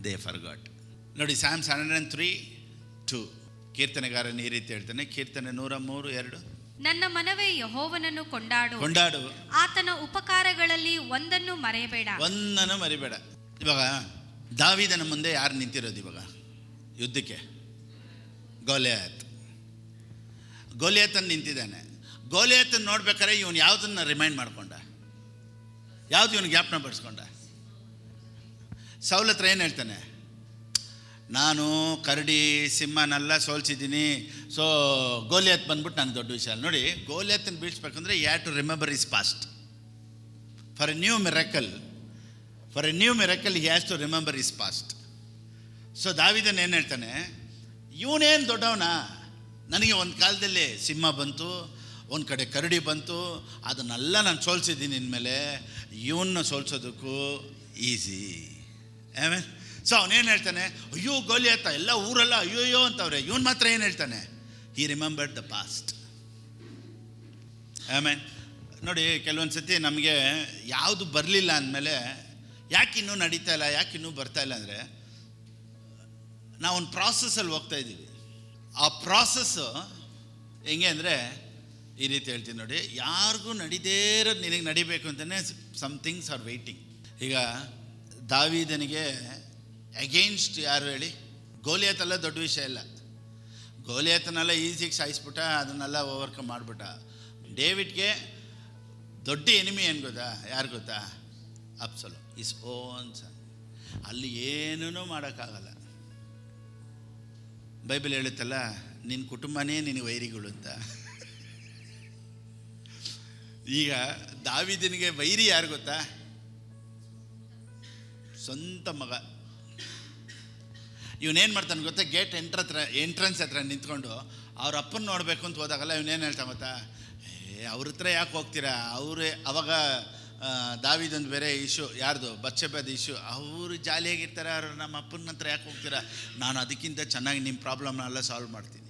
They forgot. ನೋಡಿ, Psalm 103:2 ಕೀರ್ತನೆಗಾರನ ಈ ರೀತಿ ಹೇಳ್ತಾನೆ, ಕೀರ್ತನೆ 103:2. ನನ್ನ ಮನವೇ ಯೆಹೋವನನ್ನು ಕೊಂಡಾಡು, ಆತನ ಉಪಕಾರಗಳಲ್ಲಿ ಒಂದನ್ನು ಮರೆಯಬೇಡ. ಇವಾಗ ದಾವೀದನ ಮುಂದೆ ಯಾರು ನಿಂತಿರೋದು ಇವಾಗ ಯುದ್ಧಕ್ಕೆ? ಗೋಲಿಯಾತನ್ ನಿಂತಿದ್ದಾನೆ. ಗೋಲಿಯಾತನ್ ನೋಡ್ಬೇಕಾದ್ರೆ ಇವನು ಯಾವುದನ್ನ ರಿಮೈಂಡ್ ಮಾಡ್ಕೊಂಡ? ಯಾವ್ದು ಇವನು ಜ್ಞಾಪನ ಪಡಿಸ್ಕೊಂಡ? ಸೌಲ್ ಹತ್ರ ಏನು ಹೇಳ್ತಾನೆ? ನಾನು ಕರಡಿ ಸಿಂಹನೆಲ್ಲ ಸೋಲ್ಸಿದ್ದೀನಿ, ಸೊ ಗೋಲಿಯಾತ್ ಬಂದ್ಬಿಟ್ಟು ನನಗೆ ದೊಡ್ಡ ವಿಷಯ. ನೋಡಿ, ಗೋಲಿಯಾತನ ಬೀಳ್ಸ್ಬೇಕಂದ್ರೆ you have to remember his past. For a new miracle he has to remember his past. So ದಾವೀದನ್ ಏನು ಹೇಳ್ತಾನೆ? ಇವನೇನು ದೊಡ್ಡವನ? ನನಗೆ ಒಂದು ಕಾಲದಲ್ಲಿ ಸಿಂಹ ಬಂತು, ಒಂದು ಕಡೆ ಕರಡಿ ಬಂತು, ಅದನ್ನೆಲ್ಲ ನಾನು ಸೋಲ್ಸಿದ್ದೀನಿ. ಇನ್ಮೇಲೆ ಇವನ್ನ ಸೋಲ್ಸೋದಕ್ಕೂ ಈಸಿ. ಆಮೇಲೆ ಸೊ ಅವನೇನು ಹೇಳ್ತಾನೆ? ಅಯ್ಯೋ ಗೋಲಿಯಾತ, ಎಲ್ಲ ಊರೆಲ್ಲ ಅಯ್ಯೋಯ್ಯೋ ಅಂತವ್ರೆ. ಇವನು ಮಾತ್ರ ಏನು ಹೇಳ್ತಾನೆ? ಹಿ ರಿಮೆಂಬರ್ಡ್ ದ ಪಾಸ್ಟ್. ಆಮೇಲೆ ನೋಡಿ, ಕೆಲವೊಂದು ಸತಿ ನಮಗೆ ಯಾವುದು ಬರಲಿಲ್ಲ ಅಂದಮೇಲೆ ಯಾಕೆ ಇನ್ನೂ ನಡೀತಾ ಇಲ್ಲ, ಯಾಕೆ ಇನ್ನೂ ಬರ್ತಾ ಇಲ್ಲ ಅಂದರೆ ನಾವೊಂದು ಪ್ರಾಸೆಸ್ಸಲ್ಲಿ ಹೋಗ್ತಾ ಇದ್ದೀವಿ. ಆ ಪ್ರಾಸೆಸ್ಸು ಹೆಂಗೆ ಅಂದರೆ ಈ ರೀತಿ ಹೇಳ್ತೀನಿ ನೋಡಿ, ಯಾರಿಗೂ ನಡೀದೇ ಇರೋದು ನಿನಗೆ ನಡಿಬೇಕು ಅಂತಲೇ ಸಮ್ ಥಿಂಗ್ಸ್ ಆರ್ ವೆಯ್ಟಿಂಗ್. ಈಗ ದಾವೀದನಿಗೆ ಅಗೇನ್ಸ್ಟ್ ಯಾರು ಹೇಳಿ? ಗೋಲಿಯಾತೆಲ್ಲ ದೊಡ್ಡ ವಿಷಯ ಇಲ್ಲ. ಗೋಲಿಯಾತನೆಲ್ಲ ಈಸಿಗೆ ಸಾಯಿಸ್ಬಿಟ್ಟ, ಅದನ್ನೆಲ್ಲ ಓವರ್ಕಮ್ ಮಾಡಿಬಿಟ್ಟ. ಡೇವಿಡ್ಗೆ ದೊಡ್ಡ ಎನಿಮಿ ಏನು ಗೊತ್ತಾ? ಯಾರು ಗೊತ್ತಾ? ಅಬ್ಸಲೋಮ್, ಇಸ್ ಓನ್ ಸನ್. ಅಲ್ಲಿ ಏನೂ ಮಾಡೋಕ್ಕಾಗಲ್ಲ. ಬೈಬಲ್ ಹೇಳುತ್ತಲ್ಲ, ನಿನ್ನ ಕುಟುಂಬನೇ ನಿನಗೆ ವೈರಿಗಳು ಅಂತ. ಈಗ ದಾವೀದನಿಗೆ ವೈರಿ ಯಾರು ಗೊತ್ತಾ? ಸ್ವಂತ ಮಗ. ಇವನೇನು ಮಾಡ್ತಾನೆ ಗೊತ್ತಾ? ಗೇಟ್ ಎಂಟ್ರೆನ್ಸ್ ಹತ್ರ ನಿಂತ್ಕೊಂಡು ಅವ್ರ ಅಪ್ಪನ ನೋಡಬೇಕು ಅಂತ ಹೋದಾಗಲ್ಲ ಇವನೇನು ಹೇಳ್ತಾನೆ ಗೊತ್ತಾ? ಅವ್ರ ಹತ್ರ ಯಾಕೆ ಹೋಗ್ತೀರಾ? ಅವಾಗ ದಾವೀದೊಂದು ಬೇರೆ ಇಶ್ಯೂ, ಯಾರ್ದು? ಬತ್ಷೆಬದ ಇಶ್ಯೂ. ಅವರು ಜಾಲಿಯಾಗಿರ್ತಾರೆ, ಅವ್ರು ನಮ್ಮ ಅಪ್ಪನ ಹತ್ರ ಯಾಕೆ ಹೋಗ್ತೀರಾ? ನಾನು ಅದಕ್ಕಿಂತ ಚೆನ್ನಾಗಿ ನಿಮ್ಮ ಪ್ರಾಬ್ಲಮ್ನೆಲ್ಲ ಸಾಲ್ವ್ ಮಾಡ್ತೀನಿ.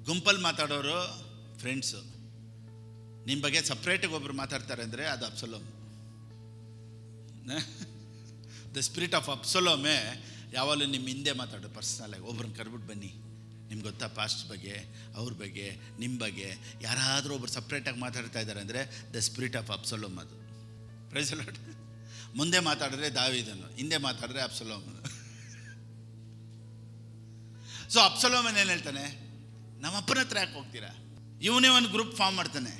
ಗುಂಪಲ್ಲಿ ಮಾತಾಡೋರು ಫ್ರೆಂಡ್ಸು, ನಿಮ್ಮ ಬಗ್ಗೆ ಸಪ್ರೇಟಾಗಿ ಒಬ್ರು ಮಾತಾಡ್ತಾರೆ ಅಂದರೆ ಅದು ಅಬ್ಸಲೋಮ್. ದ ಸ್ಪಿರಿಟ್ ಆಫ್ ಅಬ್ಸಲೋಮೇ ಯಾವಾಗಲೂ ನಿಮ್ಮ ಹಿಂದೆ ಮಾತಾಡೋ ಪರ್ಸ್ನಲಾಗಿ. ಒಬ್ರನ್ನ ಕರ್ಬಿಟ್ಟು ಬನ್ನಿ, ನಿಮ್ಗೆ ಗೊತ್ತಾ ಪಾಸ್ಟ್ ಬಗ್ಗೆ, ಅವ್ರ ಬಗ್ಗೆ, ನಿಮ್ಮ ಬಗ್ಗೆ ಯಾರಾದರೂ ಒಬ್ರು ಸಪ್ರೇಟಾಗಿ ಮಾತಾಡ್ತಾ ಇದ್ದಾರೆ ಅಂದರೆ ದ ಸ್ಪಿರಿಟ್ ಆಫ್ ಅಬ್ಸಲೋಮ್ ಅದು. Praise the Lord. ಮುಂದೆ ಮಾತಾಡಿದ್ರೆ ದಾವೀದನು, ಹಿಂದೆ ಮಾತಾಡಿದ್ರೆ ಅಬ್ಸಲೋಮನು. ಸೊ ಅಬ್ಸಲೋಮನ್ ಏನು ಹೇಳ್ತಾನೆ? ನಮ್ಮ ಅಪ್ಪನ ಹತ್ರ ಯಾಕೆ ಹೋಗ್ತೀರಾ? ಇವನೇ ಒಂದು ಗ್ರೂಪ್ ಫಾರ್ಮ್ ಮಾಡ್ತಾನೆ.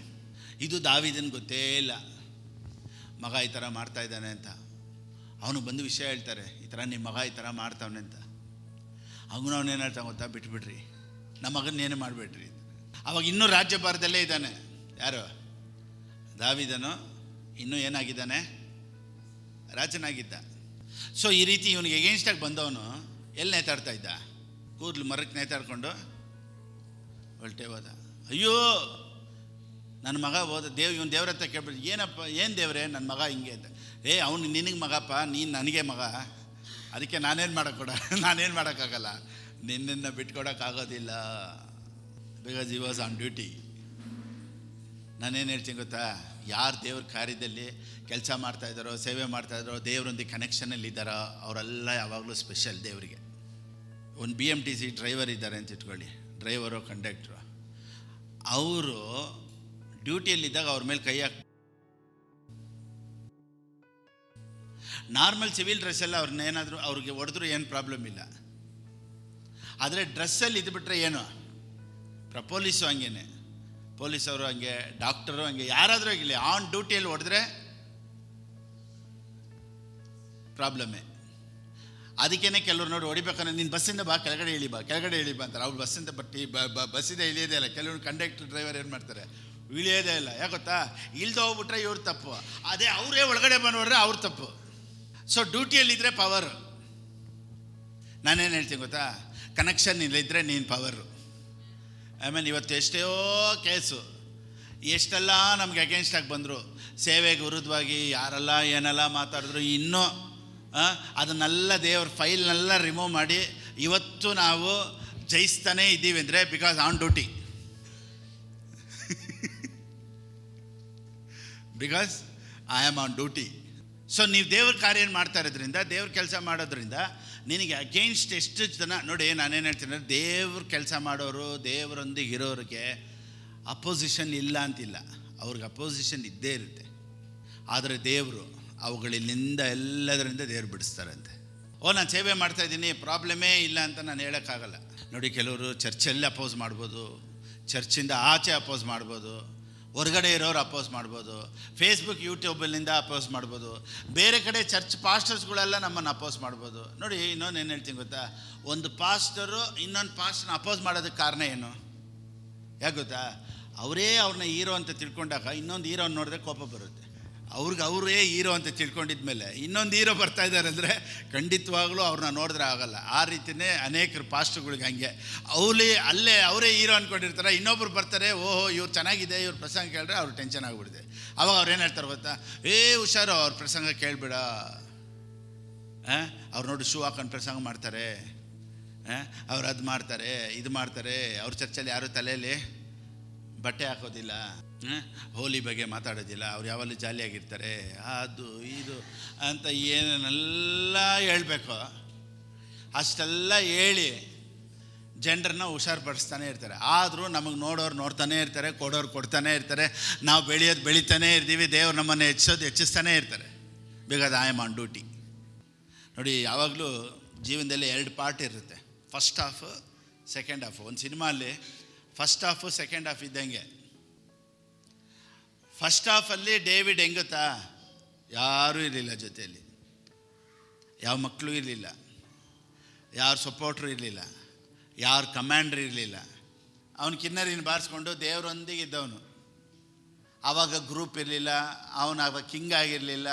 ಇದು ದಾವೀದನ ಗೊತ್ತೇ ಇಲ್ಲ ಮಗ ಈ ಥರ ಮಾಡ್ತಾ ಇದ್ದಾನೆ ಅಂತ. ಅವನು ಬಂದು ವಿಷಯ ಹೇಳ್ತಾರೆ, ಈ ಥರ ನಿಮ್ಮ ಮಗ ಈ ಥರ ಮಾಡ್ತಾವನೆ ಅಂತ. ಅವನೇನು ಹೇಳ್ತಾನೆ ಗೊತ್ತಾ, ಬಿಟ್ಬಿಡ್ರಿ, ನಮ್ಮ ಮಗನ್ನೇನು ಮಾಡಬೇಡ್ರಿ. ಅವಾಗ ಇನ್ನೂ ರಾಜ್ಯಭಾರದಲ್ಲೇ ಇದ್ದಾನೆ. ಯಾರು? ದಾವೀದನು ಇನ್ನೂ ಏನಾಗಿದ್ದಾನೆ? ರಾಜನಾಗಿದ್ದ. ಸೊ ಈ ರೀತಿ ಇವನಿಗೆ ಎಗೇನ್ಸ್ಟಾಗಿ ಬಂದವನು ಎಲ್ಲಿ ನೇತಾಡ್ತಾ ಇದ್ದ? ಕೂದಲು ಮರಕ್ಕೆ ನೇತಾಡ್ಕೊಂಡು ಹೊಲ್ಟೆ ಹೋದ. ಅಯ್ಯೋ ನನ್ನ ಮಗ ಹೋದ. ಇವನು ದೇವ್ರ ಹತ್ರ ಕೇಳ್ಬಿಟ್ಟು, ಏನಪ್ಪ, ಏನು ದೇವ್ರೆ ನನ್ನ ಮಗ ಹಿಂಗೆ ಅಂತ. ಅವನು ನಿನಗೆ ಮಗಪ್ಪ, ನೀನು ನನಗೆ ಮಗ, ಅದಕ್ಕೆ ನಾನೇನು ಮಾಡೋಕ್ಕಾಗಲ್ಲ, ನಿನ್ನನ್ನು ಬಿಟ್ಕೊಡೋಕ್ಕಾಗೋದಿಲ್ಲ. Because he was on duty. ನಾನೇನು ಹೇಳ್ತೀನಿ ಗೊತ್ತಾ, ಯಾರು ದೇವ್ರ ಕಾರ್ಯದಲ್ಲಿ ಕೆಲಸ ಮಾಡ್ತಾಯಿದ್ದಾರೋ, ಸೇವೆ ಮಾಡ್ತಾಯಿದ್ದಾರೋ, ದೇವರೊಂದಿಗೆ ಕನೆಕ್ಷನಲ್ಲಿ ಇದ್ದಾರೋ ಅವರೆಲ್ಲ ಯಾವಾಗಲೂ ಸ್ಪೆಷಲ್ ದೇವರಿಗೆ. ಒಂದು BMTC ಡ್ರೈವರ್ ಇದ್ದಾರೆ ಅಂತ ಇಟ್ಕೊಳ್ಳಿ, ಡ್ರೈವರು ಕಂಡಕ್ಟ್ರು. ಅವರು ಡ್ಯೂಟಿಯಲ್ಲಿದ್ದಾಗ ಅವ್ರ ಮೇಲೆ ಕೈ ನಾರ್ಮಲ್ ಸಿವಿಲ್ ಡ್ರೆಸ್ಸೆಲ್ಲ ಅವ್ರನ್ನೇನಾದರೂ ಅವ್ರಿಗೆ ಹೊಡೆದ್ರು ಏನು ಪ್ರಾಬ್ಲಮ್ ಇಲ್ಲ. ಆದರೆ ಡ್ರೆಸ್ಸಲ್ಲಿ ಇದ್ಬಿಟ್ರೆ ಏನು, ಪೊಲೀಸು ಹಂಗೇನೆ, ಪೊಲೀಸವರು ಹಂಗೆ, ಡಾಕ್ಟರು ಹಂಗೆ, ಯಾರಾದರೂ ಆಗಿರಲಿ ಆನ್ ಡ್ಯೂಟಿಯಲ್ಲಿ ಹೊಡೆದ್ರೆ ಪ್ರಾಬ್ಲಮ್ಮೇ. ಅದಕ್ಕೇ ಕೆಲವ್ರು ನೋಡಿ ಹೊಡಿಬೇಕಂದ್ರೆ ನೀನು ಬಸ್ಸಿಂದ ಬಾ, ಕೆಳಗಡೆ ಇಳಿ ಬಾ ಅಂತಾರೆ. ಅವ್ರು ಬಸ್ಸಿಂದ ಬಸ್ಸಿಂದ ಇಳಿಯೋದೇ ಇಲ್ಲ. ಕೆಲವರು ಕಂಡಕ್ಟರ್ ಡ್ರೈವರ್ ಏನು ಮಾಡ್ತಾರೆ, ಇಳಿಯೋದೇ ಇಲ್ಲ. ಯಾಕೆ ಗೊತ್ತಾ, ಇಳ್ದು ಹೋಗ್ಬಿಟ್ರೆ ಇವ್ರ ತಪ್ಪು, ಅದೇ ಅವರೇ ಒಳಗಡೆ ಬಂದ್ಬಿಟ್ರೆ ಅವ್ರ ತಪ್ಪು. ಸೊ ಡ್ಯೂಟಿಯಲ್ಲಿದ್ದರೆ ಪವರು. ನಾನೇನು ಹೇಳ್ತೀನಿ ಗೊತ್ತಾ, ಕನೆಕ್ಷನ್ ಇಲ್ಲಿದ್ದರೆ ನೀನು ಪವರು. ಆಮೇಲೆ ಇವತ್ತು ಎಷ್ಟೋ ಕೇಸು, ಎಷ್ಟೆಲ್ಲ ನಮ್ಗೆ ಅಗೇನ್ಸ್ಟಾಗಿ ಬಂದರು, ಸೇವೆಗೆ ವಿರುದ್ಧವಾಗಿ ಯಾರೆಲ್ಲ ಏನೆಲ್ಲ ಮಾತಾಡಿದ್ರು, ಇನ್ನೂ ಅದನ್ನೆಲ್ಲ ದೇವ್ರ ಫೈಲ್ನೆಲ್ಲ ರಿಮೂವ್ ಮಾಡಿ ಇವತ್ತು ನಾವು ಜಯಿಸ್ತಾನೇ ಇದ್ದೀವಿ ಅಂದರೆ because on duty. Because I am on duty. So ನೀವು ದೇವ್ರ ಕಾರ್ಯ ಮಾಡ್ತಾ ಇರೋದ್ರಿಂದ, ದೇವ್ರ ಕೆಲಸ ಮಾಡೋದ್ರಿಂದ ನಿನಗೆ ಅಗೇನ್ಸ್ಟ್ ಎಷ್ಟು ಜನ ನೋಡಿ, ನಾನೇನು ಹೇಳ್ತೀನಿ, ದೇವ್ರ ಕೆಲಸ ಮಾಡೋರು, ದೇವರೊಂದಿಗೆ ಇರೋರಿಗೆ ಅಪೋಸಿಷನ್ ಇಲ್ಲ ಅಂತಿಲ್ಲ, ಅವ್ರಿಗೆ ಅಪೋಸಿಷನ್ ಇದ್ದೇ ಇರುತ್ತೆ. ಆದರೆ ದೇವರು ಅವುಗಳಿಂದ ಎಲ್ಲದರಿಂದ ದೇವ್ರು ಬಿಡಿಸ್ತಾರಂತೆ. ನಾನು ಸೇವೆ ಮಾಡ್ತಾಯಿದ್ದೀನಿ, ಪ್ರಾಬ್ಲಮೇ ಇಲ್ಲ ಅಂತ ನಾನು ಹೇಳೋಕ್ಕಾಗಲ್ಲ. ನೋಡಿ, ಕೆಲವರು ಚರ್ಚಲ್ಲಿ ಅಪೋಸ್ ಮಾಡ್ಬೋದು, ಚರ್ಚಿಂದ ಆಚೆ ಅಪೋಸ್ ಮಾಡ್ಬೋದು, ಹೊರಗಡೆ ಇರೋರು ಅಪೋಸ್ ಮಾಡ್ಬೋದು, ಫೇಸ್ಬುಕ್ ಯೂಟ್ಯೂಬಲ್ಲಿಂದ ಅಪೋಸ್ ಮಾಡ್ಬೋದು, ಬೇರೆ ಕಡೆ ಚರ್ಚ್ ಪಾಸ್ಟರ್ಸ್ಗಳೆಲ್ಲ ನಮ್ಮನ್ನು ಅಪೋಸ್ ಮಾಡ್ಬೋದು. ನೋಡಿ, ಇನ್ನೊಂದು ಏನು ಹೇಳ್ತೀನಿ ಗೊತ್ತಾ, ಒಂದು ಪಾಸ್ಟರು ಇನ್ನೊಂದು ಪಾಸ್ಟರ್ನ ಅಪೋಸ್ ಮಾಡೋದಕ್ಕೆ ಕಾರಣ ಏನು? ಯಾಕೆ ಗೊತ್ತಾ, ಅವರೇ ಅವ್ರನ್ನ ಹೀರೋ ಅಂತ ತಿಳ್ಕೊಂಡಾಗ ಇನ್ನೊಂದು ಹೀರೋನ ನೋಡಿದ್ರೆ ಕೋಪ ಬರುತ್ತೆ. ಅವರೇ ಹೀರೋ ಅಂತ ತಿಳ್ಕೊಂಡಿದ್ಮೇಲೆ ಇನ್ನೊಂದು ಹೀರೋ ಬರ್ತಾ ಇದ್ದಾರೆ ಅಂದರೆ ಖಂಡಿತವಾಗ್ಲೂ ಅವ್ರನ್ನ ನೋಡಿದ್ರೆ ಆಗಲ್ಲ. ಆ ರೀತಿಯೇ ಅನೇಕರು ಪಾಸ್ಟರ್ಗಳಿಗೆ ಹಂಗೆ ಅವರೇ ಹೀರೋ ಅಂದ್ಕೊಂಡಿರ್ತಾರೆ. ಇನ್ನೊಬ್ರು ಬರ್ತಾರೆ, ಓಹೋ ಇವ್ರು ಚೆನ್ನಾಗಿದೆ, ಇವ್ರ ಪ್ರಸಂಗ ಕೇಳಿದ್ರೆ ಅವ್ರು ಟೆನ್ಷನ್ ಆಗಿಬಿಡುತ್ತೆ. ಅವಾಗ ಅವ್ರು ಏನು ಹೇಳ್ತಾರೆ ಗೊತ್ತಾ, ಹುಷಾರು, ಅವ್ರ ಪ್ರಸಂಗ ಕೇಳಬೇಡ, ಅವ್ರು ನೋಡಿ ಶೂ ಹಾಕೊಂಡು ಪ್ರಸಂಗ ಮಾಡ್ತಾರೆ, ಅವ್ರು ಅದು ಮಾಡ್ತಾರೆ, ಇದು ಮಾಡ್ತಾರೆ, ಅವ್ರ ಚರ್ಚಲ್ಲಿ ಯಾರು ತಲೆಯಲ್ಲಿ ಬಟ್ಟೆ ಹಾಕೋದಿಲ್ಲ, ಹೋಲಿ ಬಗ್ಗೆ ಮಾತಾಡೋದಿಲ್ಲ, ಅವ್ರು ಯಾವಾಗಲೂ ಜಾಲಿಯಾಗಿರ್ತಾರೆ, ಅದು ಇದು ಅಂತ ಏನೇನೆಲ್ಲ ಹೇಳ್ಬೇಕು ಅಷ್ಟೆಲ್ಲ ಹೇಳಿ ಜನರನ್ನ ಹುಷಾರುಪಡಿಸ್ತಾನೆ ಇರ್ತಾರೆ. ಆದರೂ ನಮಗೆ ನೋಡೋರು ನೋಡ್ತಾನೆ ಇರ್ತಾರೆ, ಕೊಡೋರು ಕೊಡ್ತಾನೆ ಇರ್ತಾರೆ, ನಾವು ಬೆಳೀತಾನೆ ಇರ್ತೀವಿ, ದೇವ್ರು ನಮ್ಮನ್ನು ಹೆಚ್ಚಿಸ್ತಾನೆ ಇರ್ತಾರೆ. Because I am on duty. ನೋಡಿ, ಯಾವಾಗಲೂ ಜೀವನದಲ್ಲಿ 2 ಪಾರ್ಟ್ ಇರುತ್ತೆ, ಫಸ್ಟ್ ಹಾಫ್, ಸೆಕೆಂಡ್ ಹಾಫ್. ಒಂದು ಸಿನಿಮಾಲ್ಲಿ ಫಸ್ಟ್ ಹಾಫು ಸೆಕೆಂಡ್ ಹಾಫ್ ಇದ್ದಂಗೆ. ಫಸ್ಟ್ ಹಾಫಲ್ಲಿ ಡೇವಿಡ್ ಹೆಂಗುತ್ತಾ, ಯಾರೂ ಇರಲಿಲ್ಲ ಜೊತೆಯಲ್ಲಿ, ಯಾವ ಮಕ್ಕಳು ಇರಲಿಲ್ಲ, ಯಾರು ಸಪೋರ್ಟ್ರು ಇರಲಿಲ್ಲ, ಯಾರು ಕಮ್ಯಾಂಡ್ರ್ ಇರಲಿಲ್ಲ. ಅವನು ಕಿನ್ನರಿನ ಬಾರಿಸ್ಕೊಂಡು ದೇವರೊಂದಿಗೆ ಇದ್ದವನು. ಆವಾಗ ಗ್ರೂಪ್ ಇರಲಿಲ್ಲ, ಅವನಾಗ ಕಿಂಗ್ ಆಗಿರಲಿಲ್ಲ,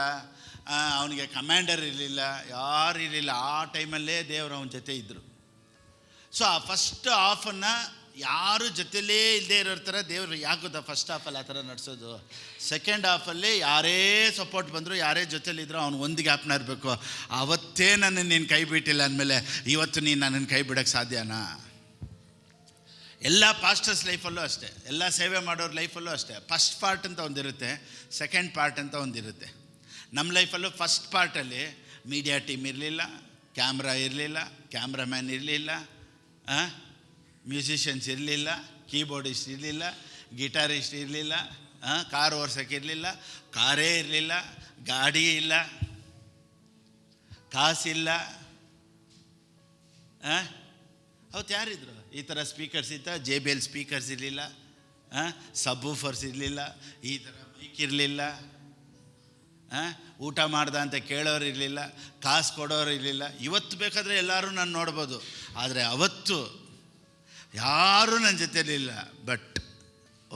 ಅವನಿಗೆ ಕಮ್ಯಾಂಡರ್ ಇರಲಿಲ್ಲ, ಯಾರು ಇರಲಿಲ್ಲ. ಆ ಟೈಮಲ್ಲೇ ದೇವರು ಅವನ ಜೊತೆ ಇದ್ದರು. ಸೊ ಆ ಫಸ್ಟ್ ಹಾಫನ್ನು ಯಾರು ಜೊತೆಲೇ ಇಲ್ಲದೆ ಇರೋ ಥರ ದೇವರು ಯಾಕೆ ಗೊತ್ತಾ ಫಸ್ಟ್ ಹಾಫಲ್ಲಿ ಆ ಥರ ನಡೆಸೋದು. ಸೆಕೆಂಡ್ ಹಾಫಲ್ಲಿ ಯಾರೇ ಸಪೋರ್ಟ್ ಬಂದರು, ಯಾರೇ ಜೊತೆಲಿದ್ರು ಅವ್ನು ಒಂದು ಗ್ಯಾಪ್ನ ಇರಬೇಕು. ಅವತ್ತೇ ನನ್ನನ್ನು ನೀನು ಕೈ ಬಿಟ್ಟಿಲ್ಲ ಅಂದಮೇಲೆ ಇವತ್ತು ನೀನು ನನ್ನನ್ನು ಕೈ ಬಿಡೋಕ್ಕೆ ಸಾಧ್ಯನಾ? ಎಲ್ಲ ಪಾಸ್ಟರ್ಸ್ ಲೈಫಲ್ಲೂ ಅಷ್ಟೇ, ಎಲ್ಲ ಸೇವೆ ಮಾಡೋರ ಲೈಫಲ್ಲೂ ಅಷ್ಟೇ. ಫಸ್ಟ್ ಪಾರ್ಟ್ ಅಂತ ಒಂದಿರುತ್ತೆ, ಸೆಕೆಂಡ್ ಪಾರ್ಟ್ ಅಂತ ಒಂದಿರುತ್ತೆ. ನಮ್ಮ ಲೈಫಲ್ಲೂ ಫಸ್ಟ್ ಪಾರ್ಟಲ್ಲಿ ಮೀಡಿಯಾ ಟೀಮ್ ಇರಲಿಲ್ಲ, ಕ್ಯಾಮ್ರಾ ಇರಲಿಲ್ಲ, ಕ್ಯಾಮ್ರಾಮ್ಯಾನ್ ಇರಲಿಲ್ಲ, ಮ್ಯೂಸಿಷಿಯನ್ಸ್ ಇರಲಿಲ್ಲ, ಕೀಬೋರ್ಡಿಸ್ಟ್ ಇರಲಿಲ್ಲ, ಗಿಟಾರಿಸ್ಟ್ ಇರಲಿಲ್ಲ, ಕಾರ್ ಓಡ್ಸೋಕ್ಕಿರಲಿಲ್ಲ, ಕಾರೇ ಇರಲಿಲ್ಲ, ಗಾಡಿ ಇಲ್ಲ, ಕಾಸಿಲ್ಲ. ಅವತ್ತು ಯಾರಿದ್ರು? ಈ ಥರ ಸ್ಪೀಕರ್ಸ್ ಇತ್ತ, JBL ಸ್ಪೀಕರ್ಸ್ ಇರಲಿಲ್ಲ, ಸಬ್ಬೂಫರ್ಸ್ ಇರಲಿಲ್ಲ, ಈ ಥರ ಮೈಕ್ ಇರಲಿಲ್ಲ, ಊಟ ಮಾಡ್ದ ಅಂತ ಕೇಳೋರು ಇರಲಿಲ್ಲ, ಕಾಸು ಕೊಡೋರು ಇರಲಿಲ್ಲ. ಇವತ್ತು ಬೇಕಾದರೆ ಎಲ್ಲರೂ ನಾನು ನೋಡ್ಬೋದು, ಆದರೆ ಅವತ್ತು ಯಾರೂ ನನ್ನ ಜೊತೆಲಿಲ್ಲ. ಬಟ್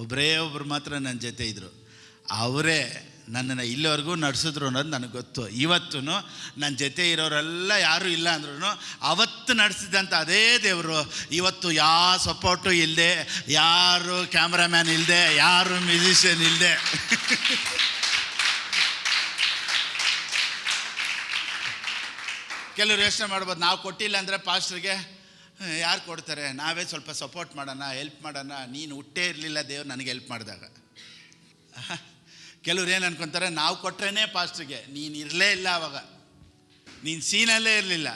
ಒಬ್ಬರೇ ಒಬ್ಬರು ಮಾತ್ರ ನನ್ನ ಜೊತೆ ಇದ್ದರು. ಅವರೇ ನನ್ನನ್ನು ಇಲ್ಲಿವರೆಗೂ ನಡೆಸಿದ್ರು ಅನ್ನೋದು ನನಗೆ ಗೊತ್ತು. ಇವತ್ತು ನನ್ನ ಜೊತೆ ಇರೋರೆಲ್ಲ ಯಾರೂ ಇಲ್ಲ ಅಂದ್ರೂ ಅವತ್ತು ನಡೆಸಿದಂಥ ಅದೇ ದೇವರು ಇವತ್ತು ಯಾವ ಸಪೋರ್ಟು ಇಲ್ಲದೆ, ಯಾರು ಕ್ಯಾಮ್ರಾಮ್ಯಾನ್ ಇಲ್ಲದೆ, ಯಾರು ಮ್ಯೂಸಿಷಿಯನ್ ಇಲ್ಲದೆ, ಕೆಲವರು ಯೋಚನೆ ಮಾಡ್ಬೋದು, ನಾವು ಕೊಟ್ಟಿಲ್ಲ ಅಂದರೆ ಪಾಸ್ಟ್ರಿಗೆ ಯಾರು ಕೊಡ್ತಾರೆ, ನಾವೇ ಸ್ವಲ್ಪ ಸಪೋರ್ಟ್ ಮಾಡೋಣ, ಹೆಲ್ಪ್ ಮಾಡೋಣ. ನೀನು ಹುಟ್ಟೇ ಇರಲಿಲ್ಲ ದೇವ್ರು ನನಗೆ ಹೆಲ್ಪ್ ಮಾಡಿದಾಗ. ಕೆಲವ್ರು ಏನು ಅನ್ಕೊತಾರೆ, ನಾವು ಕೊಟ್ರೇ ಪಾಸ್ಟ್ರಿಗೆ, ನೀನು ಇರಲೇ ಇಲ್ಲ ಅವಾಗ, ನೀನು ಸೀನಲ್ಲೇ ಇರಲಿಲ್ಲ,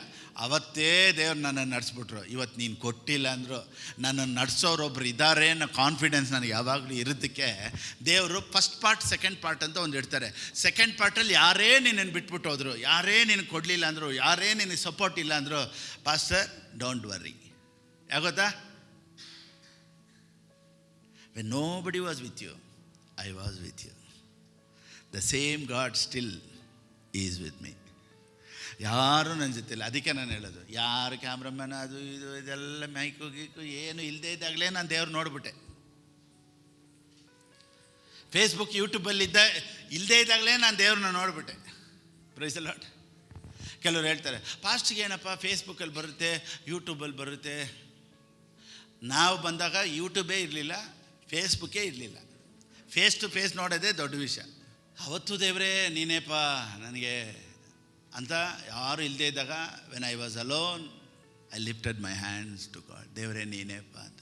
ಅವತ್ತೇ ದೇವ್ರು ನನ್ನನ್ನು ನಡೆಸ್ಬಿಟ್ರು. ಇವತ್ತು ನೀನು ಕೊಟ್ಟಿಲ್ಲ ಅಂದರು ನನ್ನನ್ನು ನಡೆಸೋರೊಬ್ರು ಇದ್ದಾರೆ ಅನ್ನೋ ಕಾನ್ಫಿಡೆನ್ಸ್ ನನಗೆ ಯಾವಾಗಲೂ ಇರೋದಕ್ಕೆ ದೇವರು ಫಸ್ಟ್ ಪಾರ್ಟ್ ಸೆಕೆಂಡ್ ಪಾರ್ಟ್ ಅಂತ ಒಂದು ಇಡ್ತಾರೆ. ಸೆಕೆಂಡ್ ಪಾರ್ಟಲ್ಲಿ ಯಾರೇ ನಿನ್ನನ್ನು ಬಿಟ್ಬಿಟ್ಟು ಹೋದರು, ಯಾರೇ ನಿನಗೆ ಕೊಡಲಿಲ್ಲ ಅಂದರು, ಯಾರೇ ನಿನಗೆ ಸಪೋರ್ಟ್ ಇಲ್ಲ ಅಂದರು, ಪಾಸ್ಟರ್ ಡೋಂಟ್ ವರ್ರಿ. ಯಾಗೊತ್ತಾ, when nobody was with you, I was with you. The same God still is with me. ಯಾರೂ ನನ್ನ ಜೊತೆ ಇಲ್ಲ. ಅದಕ್ಕೆ ನಾನು ಹೇಳೋದು, ಯಾರು ಕ್ಯಾಮ್ರಾಮ್ಯಾನ್ ಅದು ಇದು ಇದೆಲ್ಲ ಮೈಕು ಗೀಕು ಏನು ಇಲ್ಲದೇ ಇದ್ದಾಗಲೇ ನಾನು ದೇವ್ರು ನೋಡಿಬಿಟ್ಟೆ. ಫೇಸ್ಬುಕ್ ಯೂಟ್ಯೂಬಲ್ಲಿ ಇಲ್ಲದೇ ಇದ್ದಾಗಲೇ ನಾನು ದೇವ್ರನ್ನ ನೋಡಿಬಿಟ್ಟೆ. Price the lord. ಕೆಲವ್ರು ಹೇಳ್ತಾರೆ, ಪಾಸ್ಟ್ಗೆ ಏನಪ್ಪ ಫೇಸ್ಬುಕ್ಕಲ್ಲಿ ಬರುತ್ತೆ, ಯೂಟ್ಯೂಬಲ್ಲಿ ಬರುತ್ತೆ. ನಾವು ಬಂದಾಗ ಯೂಟ್ಯೂಬೇ ಇರಲಿಲ್ಲ, ಫೇಸ್ಬುಕ್ಕೇ ಇರಲಿಲ್ಲ. ಫೇಸ್ ಟು ಫೇಸ್ ನೋಡೋದೇ ದೊಡ್ಡ ವಿಷಯ. ಅವತ್ತು ದೇವರೇ ನೀನೇಪ್ಪ ನನಗೆ ಅಂತ ಯಾರು ಇಲ್ಲದೇ ಇದ್ದಾಗ, when I was alone I lifted my hands to God. ದೇವರೇ ನೀನೇಪ್ಪ ಅಂತ.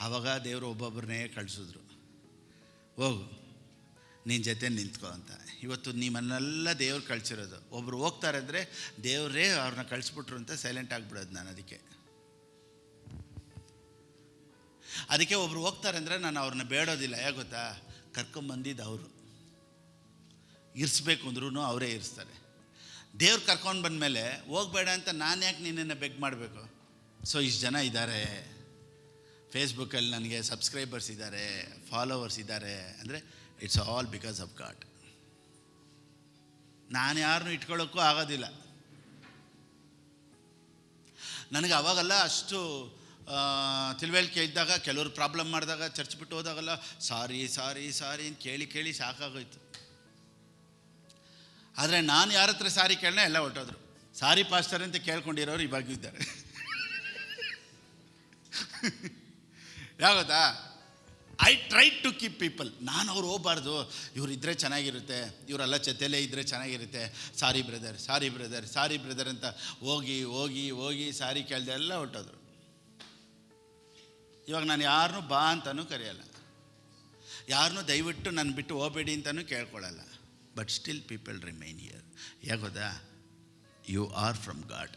ಆವಾಗ ದೇವರು ಒಬ್ಬೊಬ್ಬರನ್ನೇ ಕಳಿಸಿದ್ರು, ಹೋಗು ನಿನ್ನ ಜೊತೆ ನಿಂತ್ಕೊ ಅಂತ. ಇವತ್ತು ನಿಮ್ಮನ್ನೆಲ್ಲ ದೇವ್ರು ಕಳಿಸಿರೋದು. ಒಬ್ಬರು ಹೋಗ್ತಾರೆ ಅಂದರೆ ದೇವರೇ ಅವ್ರನ್ನ ಕಳಿಸ್ಬಿಟ್ರು ಅಂತ ಸೈಲೆಂಟ್ ಆಗಿಬಿಡೋದು ನಾನು. ಅದಕ್ಕೆ ಒಬ್ರು ಹೋಗ್ತಾರೆ ಅಂದರೆ ನಾನು ಅವ್ರನ್ನ ಬೇಡೋದಿಲ್ಲ. ಯಾಕೆ ಗೊತ್ತಾ, ಕರ್ಕೊಂಬಂದಿದ್ದು ಅವರು. ಇರಿಸ್ಬೇಕು ಅಂದ್ರೂ ಅವರೇ ಇರಿಸ್ತಾರೆ. ದೇವ್ರು ಕರ್ಕೊಂಡು ಬಂದಮೇಲೆ ಹೋಗಬೇಡ ಅಂತ ನಾನು ಯಾಕೆ ನಿನ್ನನ್ನು ಬೆಗ್ ಮಾಡಬೇಕು? ಸೊ ಇಷ್ಟು ಜನ ಇದ್ದಾರೆ ಫೇಸ್ಬುಕ್ಕಲ್ಲಿ, ನನಗೆ ಸಬ್ಸ್ಕ್ರೈಬರ್ಸ್ ಇದ್ದಾರೆ, ಫಾಲೋವರ್ಸ್ ಇದ್ದಾರೆ ಅಂದರೆ it's all because of god. ನಾನು ಯಾರನ್ನೂ ಇಟ್ಕೊಳ್ಳೋಕ್ಕೂ ಆಗೋದಿಲ್ಲ. ನನಗೆ ಅವಾಗೆಲ್ಲ ಅಷ್ಟು ತಿಳುವಳಿಕೆ ಇದ್ದಾಗ, ಕೆಲವರು ಪ್ರಾಬ್ಲಮ್ ಮಾಡಿದಾಗ ಚರ್ಚ್ ಬಿಟ್ಟು ಹೋದಾಗಲ್ಲ ಸಾರಿ ಸಾರಿ ಸಾರಿ ಅಂತ ಕೇಳಿ ಕೇಳಿ ಸಾಕಾಗೋಯ್ತು. ಆದರೆ ನಾನು ಯಾರ ಹತ್ರ ಸಾರಿ ಕೇಳೋಣ ಎಲ್ಲ ಹೊಟ್ಟೋದ್ರು. ಸಾರಿ ಪಾಸ್ಟರ್ ಅಂತ ಕೇಳ್ಕೊಂಡಿರೋರು ಇವಾಗ ಇದ್ದಾರೆ. ಯಾಗೊತ್ತಾ, I try to keep people. ನಾನು ಅವ್ರು ಹೋಗಬಾರ್ದು, ಇವ್ರು ಇದ್ದರೆ ಚೆನ್ನಾಗಿರುತ್ತೆ, ಇವರೆಲ್ಲ ಜೊತೆಲೇ ಇದ್ದರೆ ಚೆನ್ನಾಗಿರುತ್ತೆ, sorry brother sorry brother sorry brother ಅಂತ ಹೋಗಿ ಹೋಗಿ ಹೋಗಿ ಸಾರಿ ಕೇಳ್ದೆ ಎಲ್ಲ ಹೊಟ್ಟೋದ್ರು. ಇವಾಗ ನಾನು ಯಾರನ್ನೂ ಬಾ ಅಂತಲೂ ಕರೆಯಲ್ಲ, ಯಾರನ್ನೂ ದಯವಿಟ್ಟು ನನ್ನ ಬಿಟ್ಟು ಹೋಗಬೇಡಿ ಅಂತಲೂ ಕೇಳ್ಕೊಳ್ಳಲ್ಲ. But still people remain here. ಯಾಕೋದಾ, ಯು ಆರ್ ಫ್ರಮ್ ಗಾಡ್.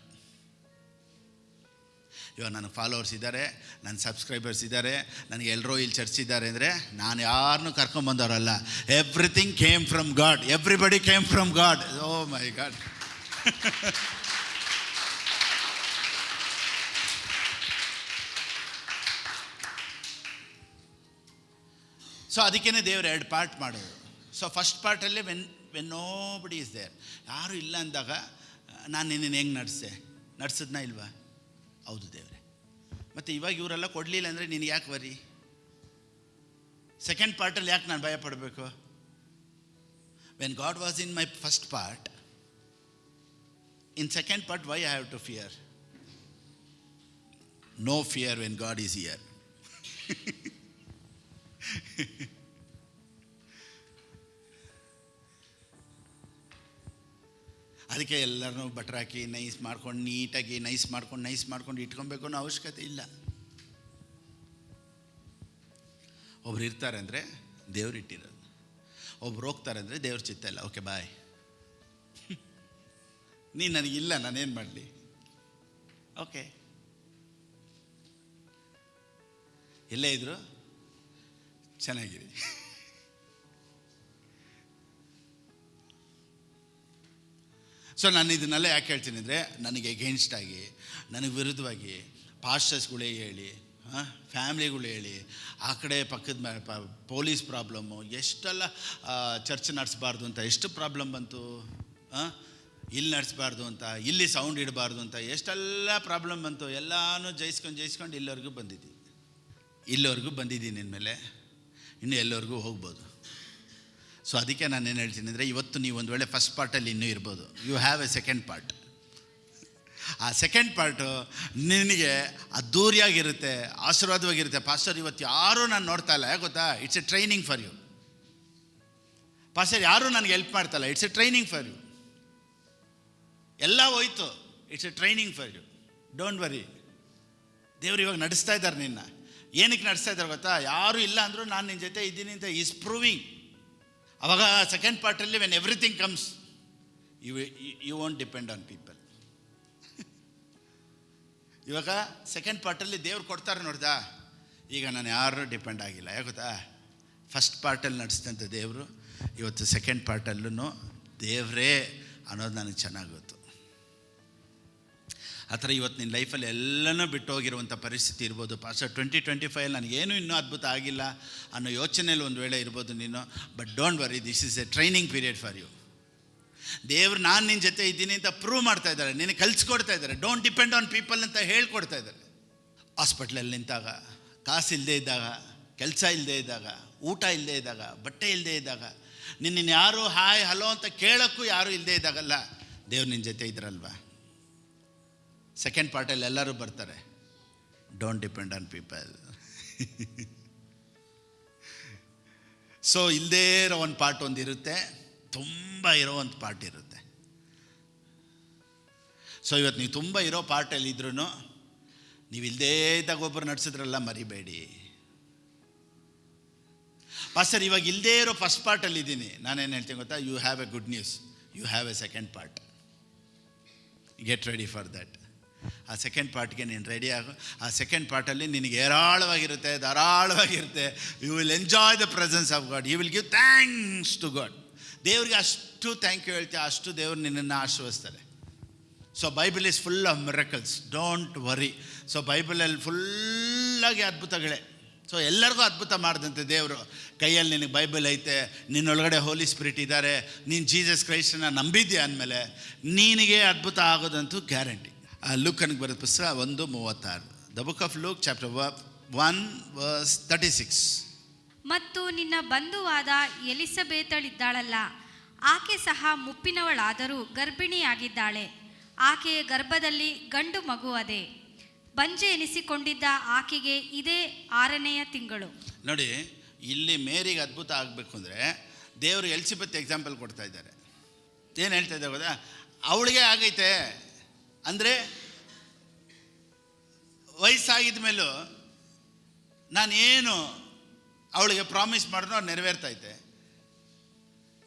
ಇವಾಗ ನನ್ನ ಫಾಲೋವರ್ಸ್ ಇದ್ದಾರೆ, ನನ್ನ ಸಬ್ಸ್ಕ್ರೈಬರ್ಸ್ ಇದ್ದಾರೆ, ನನಗೆ ಎಲ್ಲರೂ ಇಲ್ಲಿ ಚರ್ಚ್ ಇದ್ದಾರೆ ಅಂದರೆ ನಾನು ಯಾರನ್ನೂ ಕರ್ಕೊಂಬಂದವರಲ್ಲ. Everything came from God. Everybody came from God. Oh my God. So ಅದಕ್ಕೇ ದೇವರು ಎರಡು ಪಾರ್ಟ್ ಮಾಡೋದು. ಸೊ ಫಸ್ಟ್ ಪಾರ್ಟಲ್ಲಿ ವೆನ್ ನೋಬಡಿ ಇಸ್ ದೇರ್, ಯಾರೂ ಇಲ್ಲ ಅಂದಾಗ ನಾನು ನಿನ್ನನ್ನು ಹೆಂಗೆ ನಡೆಸಿದ್ನಾ ಇಲ್ವಾ? ಹೌದು ದೇವರೇ. ಮತ್ತು ಇವಾಗ ಇವರೆಲ್ಲ ಕೊಡಲಿಲ್ಲ ಅಂದರೆ ನೀನು ಯಾಕೆ ವರಿ? ಸೆಕೆಂಡ್ ಪಾರ್ಟಲ್ಲಿ ಯಾಕೆ ನಾನು ಭಯ ಪಡಬೇಕು? When God was in my first part, in second part why I have to fear? No fear when God is here. ಅದಕ್ಕೆ ಎಲ್ಲರನ್ನೂ ಬಟ್ರಾಕಿ ನೈಸ್ ಮಾಡ್ಕೊಂಡು ನೀಟಾಗಿ ನೈಸ್ ಮಾಡ್ಕೊಂಡು ಇಟ್ಕೊಬೇಕು ಅನ್ನೋ ಅವಶ್ಯಕತೆ ಇಲ್ಲ. ಒಬ್ರು ಇರ್ತಾರೆ ಅಂದರೆ ದೇವ್ರು ಇಟ್ಟಿರೋದು, ಒಬ್ರು ಹೋಗ್ತಾರೆ ಅಂದರೆ ದೇವ್ರ ಚಿತ್ತ ಇಲ್ಲ. ಓಕೆ ಬಾಯ್, ನೀನು ನನಗಿಲ್ಲ, ನಾನೇನು ಮಾಡಲಿ? ಓಕೆ, ಎಲ್ಲೇ ಇದ್ರು ಚೆನ್ನಾಗಿರಿ. ಸೊ ನಾನು ಇದನ್ನೆಲ್ಲ ಯಾಕೆ ಹೇಳ್ತೀನಿ ಅಂದರೆ, ನನಗೆ ಎಗೇನ್ಸ್ಟ್ ಆಗಿ, ನನಗೆ ವಿರುದ್ಧವಾಗಿ ಪಾಸ್ಟರ್ಸ್ಗಳೇ ಹೇಳಿ ಫ್ಯಾಮ್ಲಿಗಳು ಹೇಳಿ, ಆ ಕಡೆ ಪಕ್ಕದ ಪೊಲೀಸ್ ಪ್ರಾಬ್ಲಮ್ಮು, ಎಷ್ಟೆಲ್ಲ ಚರ್ಚ್ ನಡೆಸಬಾರ್ದು ಅಂತ ಎಷ್ಟು ಪ್ರಾಬ್ಲಮ್ ಬಂತು. ಇಲ್ಲಿ ನಡೆಸಬಾರ್ದು ಅಂತ, ಇಲ್ಲಿ ಸೌಂಡ್ ಇಡಬಾರ್ದು ಅಂತ ಎಷ್ಟೆಲ್ಲ ಪ್ರಾಬ್ಲಮ್ ಬಂತು. ಎಲ್ಲನೂ ಜಯಿಸ್ಕೊಂಡು ಇಲ್ಲಿವರೆಗೂ ಬಂದಿದ್ದೀನಿ ಇನ್ಮೇಲೆ ಇನ್ನು ಎಲ್ಲರಿಗೂ ಹೋಗ್ಬೋದು. ಸೊ ಅದಕ್ಕೆ ನಾನು ಏನು ಹೇಳ್ತೀನಿ ಅಂದರೆ, ಇವತ್ತು ನೀವು ಒಂದು ವೇಳೆ ಫಸ್ಟ್ ಪಾರ್ಟಲ್ಲಿ ಇನ್ನೂ ಇರ್ಬೋದು, you have a second part. ಆ ಸೆಕೆಂಡ್ ಪಾರ್ಟು ನಿನಗೆ ಅದ್ದೂರಿಯಾಗಿರುತ್ತೆ, ಆಶೀರ್ವಾದವಾಗಿರುತ್ತೆ. ಪಾಸ್ಟರ್ ಇವತ್ತು ಯಾರೂ ನಾನು ನೋಡ್ತಾ ಇಲ್ಲ, ಗೊತ್ತಾ, it's a training for you. Pastor ಯಾರೂ ನನಗೆ ಹೆಲ್ಪ್ ಮಾಡ್ತಾಯಿಲ್ಲ, it's a training for you. ಎಲ್ಲ ಹೋಯ್ತು, it's a training for you. Don't worry. ದೇವ್ರು ಇವಾಗ ನಡೆಸ್ತಾ ಇದ್ದಾರೆ ನಿನ್ನ. ಏನಕ್ಕೆ ನಡೆಸ್ತಾ ಇದ್ದಾರೆ ಗೊತ್ತಾ? ಯಾರೂ ಇಲ್ಲ ಅಂದರೂ ನಾನು ನಿನ್ನ ಜೊತೆ ಇದ್ದೀನಿ ಅಂತ ಈಸ್ ಪ್ರೂವಿಂಗ್. ಅವಾಗ ಸೆಕೆಂಡ್ ಪಾರ್ಟಲ್ಲಿ when everything comes, you won't depend on people. ಇವಾಗ ಸೆಕೆಂಡ್ ಪಾರ್ಟಲ್ಲಿ ದೇವ್ರು ಕೊಡ್ತಾರೆ ನೋಡ್ದಾ, ಈಗ ನಾನು ಯಾರೂ ಡಿಪೆಂಡ್ ಆಗಿಲ್ಲ. ಯಾಕೆ ಗೊತ್ತಾ? ಫಸ್ಟ್ ಪಾರ್ಟಲ್ಲಿ ನಡೆಸಿದಂಥ ದೇವರು ಇವತ್ತು ಸೆಕೆಂಡ್ ಪಾರ್ಟಲ್ಲೂ ದೇವರೇ ಅನ್ನೋದು ನನಗೆ ಚೆನ್ನಾಗಿ ಗೊತ್ತು. ಆ ಥರ ಇವತ್ತು ನಿನ್ನ ಲೈಫಲ್ಲಿ ಎಲ್ಲನೂ ಬಿಟ್ಟು ಹೋಗಿರುವಂಥ ಪರಿಸ್ಥಿತಿ ಇರ್ಬೋದು. ಪಾಸ್ಟರ್ 2025 ನನಗೇನು ಇನ್ನೂ ಅದ್ಭುತ ಆಗಿಲ್ಲ ಅನ್ನೋ ಯೋಚನೆಯಲ್ಲಿ ಒಂದು ವೇಳೆ ಇರ್ಬೋದು ನೀನು. But don't worry, this is a training period for you. ದೇವ್ರು ನಾನು ನಿನ್ನ ಜೊತೆ ಇದ್ದೀನಿ ಅಂತ ಪ್ರೂವ್ ಮಾಡ್ತಾ ಇದ್ದಾರೆ, ನಿನಗೆ ಕಲಿಸ್ಕೊಡ್ತಾ ಇದ್ದಾರೆ. ಡೋಂಟ್ ಡಿಪೆಂಡ್ ಆನ್ ಪೀಪಲ್ ಅಂತ ಹೇಳ್ಕೊಡ್ತಾ ಇದ್ದಾರೆ. ಹಾಸ್ಪಿಟ್ಲಲ್ಲಿ ನಿಂತಾಗ, ಕಾಸು ಇಲ್ಲದೆ ಇದ್ದಾಗ, ಕೆಲಸ ಇಲ್ಲದೆ ಇದ್ದಾಗ, ಊಟ ಇಲ್ಲದೆ ಇದ್ದಾಗ, ಬಟ್ಟೆ ಇಲ್ಲದೆ ಇದ್ದಾಗ, ನಿನ್ನ ಯಾರು ಹಾಯ್ ಹಲೋ ಅಂತ ಕೇಳೋಕ್ಕೂ ಯಾರೂ ಇಲ್ಲದೆ ಇದ್ದಾಗಲ್ಲ, ದೇವ್ರು ನಿನ್ನ ಜೊತೆ ಇದ್ರಲ್ವಾ. ಸೆಕೆಂಡ್ ಪಾರ್ಟಲ್ಲಿ ಎಲ್ಲರೂ ಬರ್ತಾರೆ. Don't depend on people. So ಇಲ್ಲದೇ ಇರೋ ಒಂದು ಪಾರ್ಟ್ ಒಂದಿರುತ್ತೆ, ತುಂಬ ಇರೋ ಒಂದು ಪಾರ್ಟ್ ಇರುತ್ತೆ. ಸೊ ಇವತ್ತು ನೀವು ತುಂಬ ಇರೋ ಪಾರ್ಟಲ್ಲಿ ಇದ್ರೂ ನೀವು ಇಲ್ಲದೇ ಇದ್ದಾಗ ಒಬ್ಬರು ನಡೆಸಿದ್ರಲ್ಲ, ಮರಿಬೇಡಿ. ಪಾಸ್ಟರ್ ಇವಾಗ ಇಲ್ಲದೇ ಇರೋ ಫಸ್ಟ್ ಪಾರ್ಟಲ್ಲಿ ಇದ್ದೀನಿ, ನಾನೇನು ಹೇಳ್ತೀನಿ ಗೊತ್ತಾ? You have a good news, you have a second part. Get ready for that. ಆ ಸೆಕೆಂಡ್ ಪಾರ್ಟ್ಗೆ ನೀನು ರೆಡಿ ಆಗು. ಆ ಸೆಕೆಂಡ್ ಪಾರ್ಟಲ್ಲಿ ನಿನಗೆ ಧಾರಾಳವಾಗಿರುತ್ತೆ. You will enjoy the presence of God. You will give thanks to God. ದೇವ್ರಿಗೆ ಅಷ್ಟು ಥ್ಯಾಂಕ್ ಯು ಹೇಳ್ತೀಯ, ಅಷ್ಟು ದೇವ್ರು ನಿನ್ನನ್ನು ಆಶೀರ್ವದಿಸ್ತಾರೆ. So Bible is full of miracles, don't worry. So ಬೈಬಲಲ್ಲಿ ಫುಲ್ಲಾಗಿ ಅದ್ಭುತಗಳೇ. ಸೊ ಎಲ್ಲರಿಗೂ ಅದ್ಭುತ ಮಾಡಿದಂತೆ ದೇವರು. ಕೈಯಲ್ಲಿ ನಿನಗೆ ಬೈಬಲ್ ಐತೆ, ನಿನ್ನೊಳಗಡೆ ಹೋಲಿ ಸ್ಪಿರಿಟ್ ಇದ್ದಾರೆ, ನೀನು ಜೀಸಸ್ ಕ್ರೈಸ್ಟನ್ನ ನಂಬಿದ್ಯಾ ಅಂದಮೇಲೆ ನಿನಗೆ ಅದ್ಭುತ ಆಗೋದಂತೂ ಗ್ಯಾರಂಟಿ. ಲೂಕನಿಗೆ ಬರೆದ ಪುಸ್ತಕ 1:36, the book of luke chapter 1:36. ಮತ್ತು ನಿನ್ನ ಬಂಧುವಾದ ಎಲಿಸಬೇತಳಿದ್ದಾಳಲ್ಲ, ಆಕೆ ಸಹ ಮುಪ್ಪಿನವಳಾದರೂ ಗರ್ಭಿಣಿಯಾಗಿದ್ದಾಳೆ. ಆಕೆಯ ಗರ್ಭದಲ್ಲಿ ಗಂಡು ಮಗುವದೆ. ಬಂಜೆ ಎನಿಸಿಕೊಂಡಿದ್ದ ಆಕೆಗೆ ಇದೇ 6ನೆಯ ತಿಂಗಳು. ನೋಡಿ, ಇಲ್ಲಿ ಮೇರಿಗೆ ಅದ್ಭುತ ಆಗಬೇಕು ಅಂದರೆ ದೇವರು ಎಲಿಸಬೆತ್ ಎಕ್ಸಾಂಪಲ್ ಕೊಡ್ತಾ ಇದ್ದಾರೆ. ಏನು ಹೇಳ್ತಾ ಇದ್ದಾರೆ ಗೊತ್ತಾ? ಅವಳಿಗೆ ಆಗೈತೆ ಅಂದರೆ ವಯಸ್ಸಾಗಿದ ಮೇಲೂ ನಾನೇನು ಅವಳಿಗೆ ಪ್ರಾಮಿಸ್ ಮಾಡಿದ್ನೋ ಅದು ನೆರವೇರ್ತೈತೆ.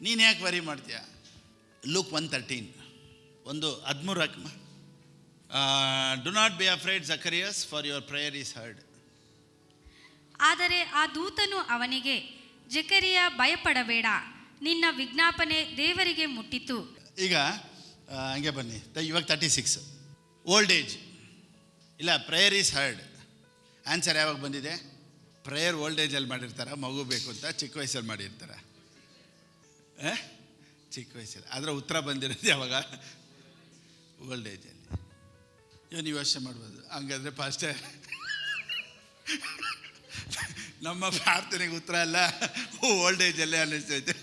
ನೀನು ಯಾಕೆ ವರಿ ಮಾಡ್ತೀಯ? Luke 1:13, 1:13. Do not be afraid Zacharias, for your prayer is heard. ಆದರೆ ಆ ದೂತನು ಅವನಿಗೆ, ಜಕರಿಯ ಭಯಪಡಬೇಡ, ನಿನ್ನ ವಿಜ್ಞಾಪನೆ ದೇವರಿಗೆ ಮುಟ್ಟಿತು. ಈಗ ಹಂಗೆ ಬನ್ನಿ, ಇವಾಗ 36 ಓಲ್ಡ್ ಏಜ್ ಇಲ್ಲ, ಪ್ರೇಯರ್ ಈಸ್ ಹರ್ಡ್. ಆನ್ಸರ್ ಯಾವಾಗ ಬಂದಿದೆ? ಪ್ರೇಯರ್ ಓಲ್ಡ್ ಏಜಲ್ಲಿ ಮಾಡಿರ್ತಾರ, ಮಗು ಬೇಕು ಅಂತ ಚಿಕ್ಕ ವಯಸ್ಸಲ್ಲಿ ಮಾಡಿರ್ತಾರ. ಚಿಕ್ಕ ವಯಸ್ಸಲ್ಲಿ. ಅದರ ಉತ್ತರ ಬಂದಿರೋದು ಯಾವಾಗ? ಓಲ್ಡ್ ಏಜಲ್ಲಿ. ನೀವು ಯೋಚನೆ ಮಾಡ್ಬೋದು, ಹಂಗಾದ್ರೆ ಪಾಸ್ಟರ್ ನಮ್ಮ ಪ್ರಾರ್ಥನೆಗೆ ಉತ್ತರ ಅಲ್ಲ, ಓಲ್ಡ್ ಏಜಲ್ಲೇ ಅನ್ನಿಸ್ತೈತೆ.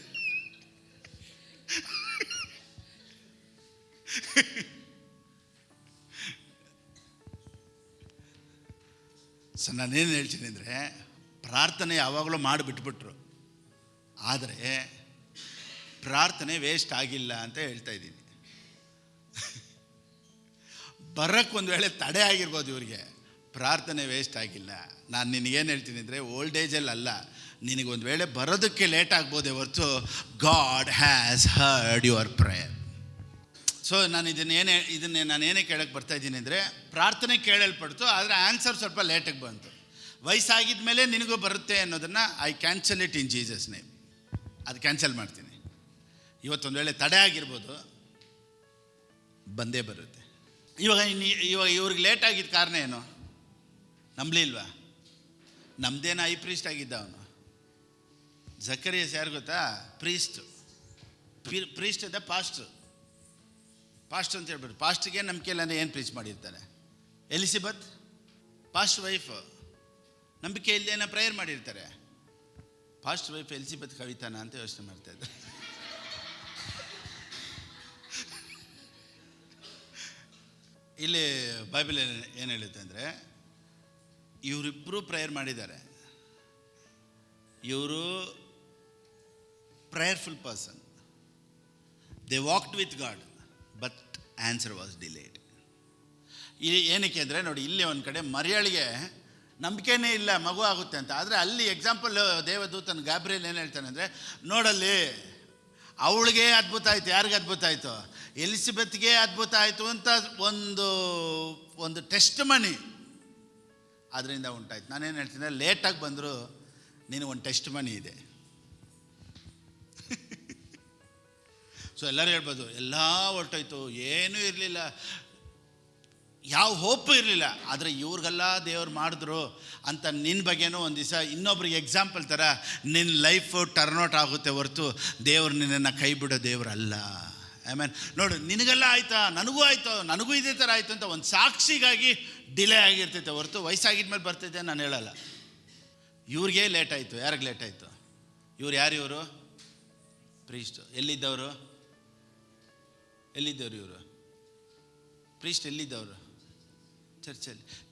ಸೊ ನಾನೇನು ಹೇಳ್ತೀನಿ ಅಂದರೆ, ಪ್ರಾರ್ಥನೆ ಯಾವಾಗಲೂ ಮಾಡಿಬಿಟ್ಬಿಟ್ರು, ಆದರೆ ಪ್ರಾರ್ಥನೆ ವೇಸ್ಟ್ ಆಗಿಲ್ಲ ಅಂತ ಹೇಳ್ತಾ ಇದ್ದೀನಿ. ಬರೋಕ್ಕೆ ಒಂದು ವೇಳೆ ತಡೆ ಆಗಿರ್ಬೋದು ಇವ್ರಿಗೆ, ಪ್ರಾರ್ಥನೆ ವೇಸ್ಟ್ ಆಗಿಲ್ಲ. ನಾನು ನಿನಗೇನು ಹೇಳ್ತೀನಿ ಅಂದರೆ, ಓಲ್ಡ್ ಏಜಲ್ಲಿ ಅಲ್ಲ, ನಿನಗೊಂದು ವೇಳೆ ಬರೋದಕ್ಕೆ ಲೇಟ್ ಆಗ್ಬೋದೇ ಹೊರತು god has heard your prayer. So ನಾನು ಇದನ್ನೇ ನಾನೇನೇ ಕೇಳಕ್ಕೆ ಬರ್ತಾಯಿದ್ದೀನಿ ಅಂದರೆ, ಪ್ರಾರ್ಥನೆ ಕೇಳಲ್ಪಡ್ತು, ಆದರೆ ಆನ್ಸರ್ ಸ್ವಲ್ಪ ಲೇಟಾಗಿ ಬಂತು. ವಯಸ್ಸಾಗಿದ್ದ ಮೇಲೆ ನಿನಗೂ ಬರುತ್ತೆ ಅನ್ನೋದನ್ನು I cancel it in Jesus name. ಅದು ಕ್ಯಾನ್ಸಲ್ ಮಾಡ್ತೀನಿ. ಇವತ್ತೊಂದು ವೇಳೆ ತಡೆ ಆಗಿರ್ಬೋದು, ಬಂದೇ ಬರುತ್ತೆ. ಇವಾಗ ಇವ್ರಿಗೆ ಲೇಟ್ ಆಗಿದ್ದ ಕಾರಣ ಏನು? ನಂಬಲಿಲ್ವಾ? ನಮ್ದೇನ ಐ ಪ್ರೀಸ್ಟ್ ಆಗಿದ್ದ ಅವನು. ಜಕರಿಯಸ್ ಯಾರು ಗೊತ್ತಾ? ಪ್ರೀಸ್ಟ್. ಪ್ರೀಸ್ಟ್ ಅದ ಪಾಸ್ಟ್ ಅಂತ ಹೇಳ್ಬಿಟ್ಟು, ಪಾಸ್ಟ್ಗೆ ನಂಬಿಕೆಲ್ಲ ಏನು ಪ್ರೀಚ್ ಮಾಡಿರ್ತಾನೆ. ಎಲಿಸಬೆತ್ ಪಾಸ್ಟ್ ವೈಫ್, ನಂಬಿಕೆ ಇಲ್ಲದೇನ ಪ್ರೇಯರ್ ಮಾಡಿರ್ತಾರೆ. ಪಾಸ್ಟ್ ವೈಫ್ ಎಲಿಸಬೆತ್ ಕವಿತಾನ ಅಂತ ಯೋಚನೆ ಮಾಡ್ತಾ ಇದ್ದೆ. ಇಲ್ಲಿ ಬೈಬಲ್ ಏನು ಹೇಳುತ್ತೆ ಅಂದರೆ, ಇವರಿಬ್ಬರು ಪ್ರೇಯರ್ ಮಾಡಿದ್ದಾರೆ. ಇವರು prayerful person. They walked with God but answer was delayed. ಏನಕ್ಕೆ ಅಂದರೆ ನೋಡಿ, ಇಲ್ಲಿ ಒಂದು ಕಡೆ ಮರಿಯಾಳಿಗೆ ನಂಬಿಕೆನೇ ಇಲ್ಲ ಮಗು ಆಗುತ್ತೆ ಅಂತ. ಆದರೆ ಅಲ್ಲಿ ಎಕ್ಸಾಂಪಲ್ ದೇವದೂತನ ಗಾಬ್ರಿಯಲ್ ಏನು ಹೇಳ್ತಾನೆ ಅಂದರೆ, ನೋಡಲ್ಲಿ ಅವಳಿಗೆ ಅದ್ಭುತ ಆಯಿತು. ಯಾರಿಗೆ ಅದ್ಭುತ ಆಯಿತು? ಎಲಿಸಬೆತ್ಗೆ ಅದ್ಭುತ ಆಯಿತು ಅಂತ ಒಂದು ಟೆಸ್ಟ್ ಮನಿ ಅದರಿಂದ ಉಂಟಾಯ್ತು. ನಾನೇನು ಹೇಳ್ತೀನಿ, ಲೇಟಾಗಿ ಬಂದರೂ ನಿನಗೊಂದು ಟೆಸ್ಟ್ ಮನಿ ಇದೆ. ಸೊ ಎಲ್ಲರೂ ಹೇಳ್ಬೋದು, ಎಲ್ಲ ಹೊರಟೋಯ್ತು, ಏನೂ ಇರಲಿಲ್ಲ, ಯಾವ ಹೋಪು ಇರಲಿಲ್ಲ, ಆದರೆ ಇವ್ರಿಗೆಲ್ಲ ದೇವ್ರು ಮಾಡಿದ್ರು ಅಂತ ನಿನ್ನ ಬಗ್ಗೆನೂ ಒಂದು ದಿವಸ ಇನ್ನೊಬ್ರಿಗೆ ಎಕ್ಸಾಂಪಲ್ ಥರ ನಿನ್ನ ಲೈಫು ಟರ್ನ್ಔಟ್ ಆಗುತ್ತೆ ಹೊರತು ದೇವ್ರು ನಿನ್ನನ್ನು ಕೈ ಬಿಡೋ ದೇವ್ರಲ್ಲ. ಆಮೇಲೆ ನೋಡು, ನಿನಗೆಲ್ಲ ಆಯ್ತಾ, ನನಗೂ ಆಯಿತು, ನನಗೂ ಇದೇ ಥರ ಆಯಿತು ಅಂತ ಒಂದು ಸಾಕ್ಷಿಗಾಗಿ ಡಿಲೇ ಆಗಿರ್ತೈತೆ ಹೊರತು ವಯಸ್ಸಾಗಿದ್ಮೇಲೆ ಬರ್ತೈತೆ ನಾನು ಹೇಳಲ್ಲ. ಇವ್ರಿಗೆ ಲೇಟ್ ಆಯಿತು. ಯಾರಿಗೆ ಲೇಟ್ ಆಯಿತು? ಇವರು ಪ್ರೀಸ್ಟ್. ಎಲ್ಲಿದ್ದವರು ಇವರು? ಪ್ರೀಸ್ಟ್ ಎಲ್ಲಿದ್ದವರು?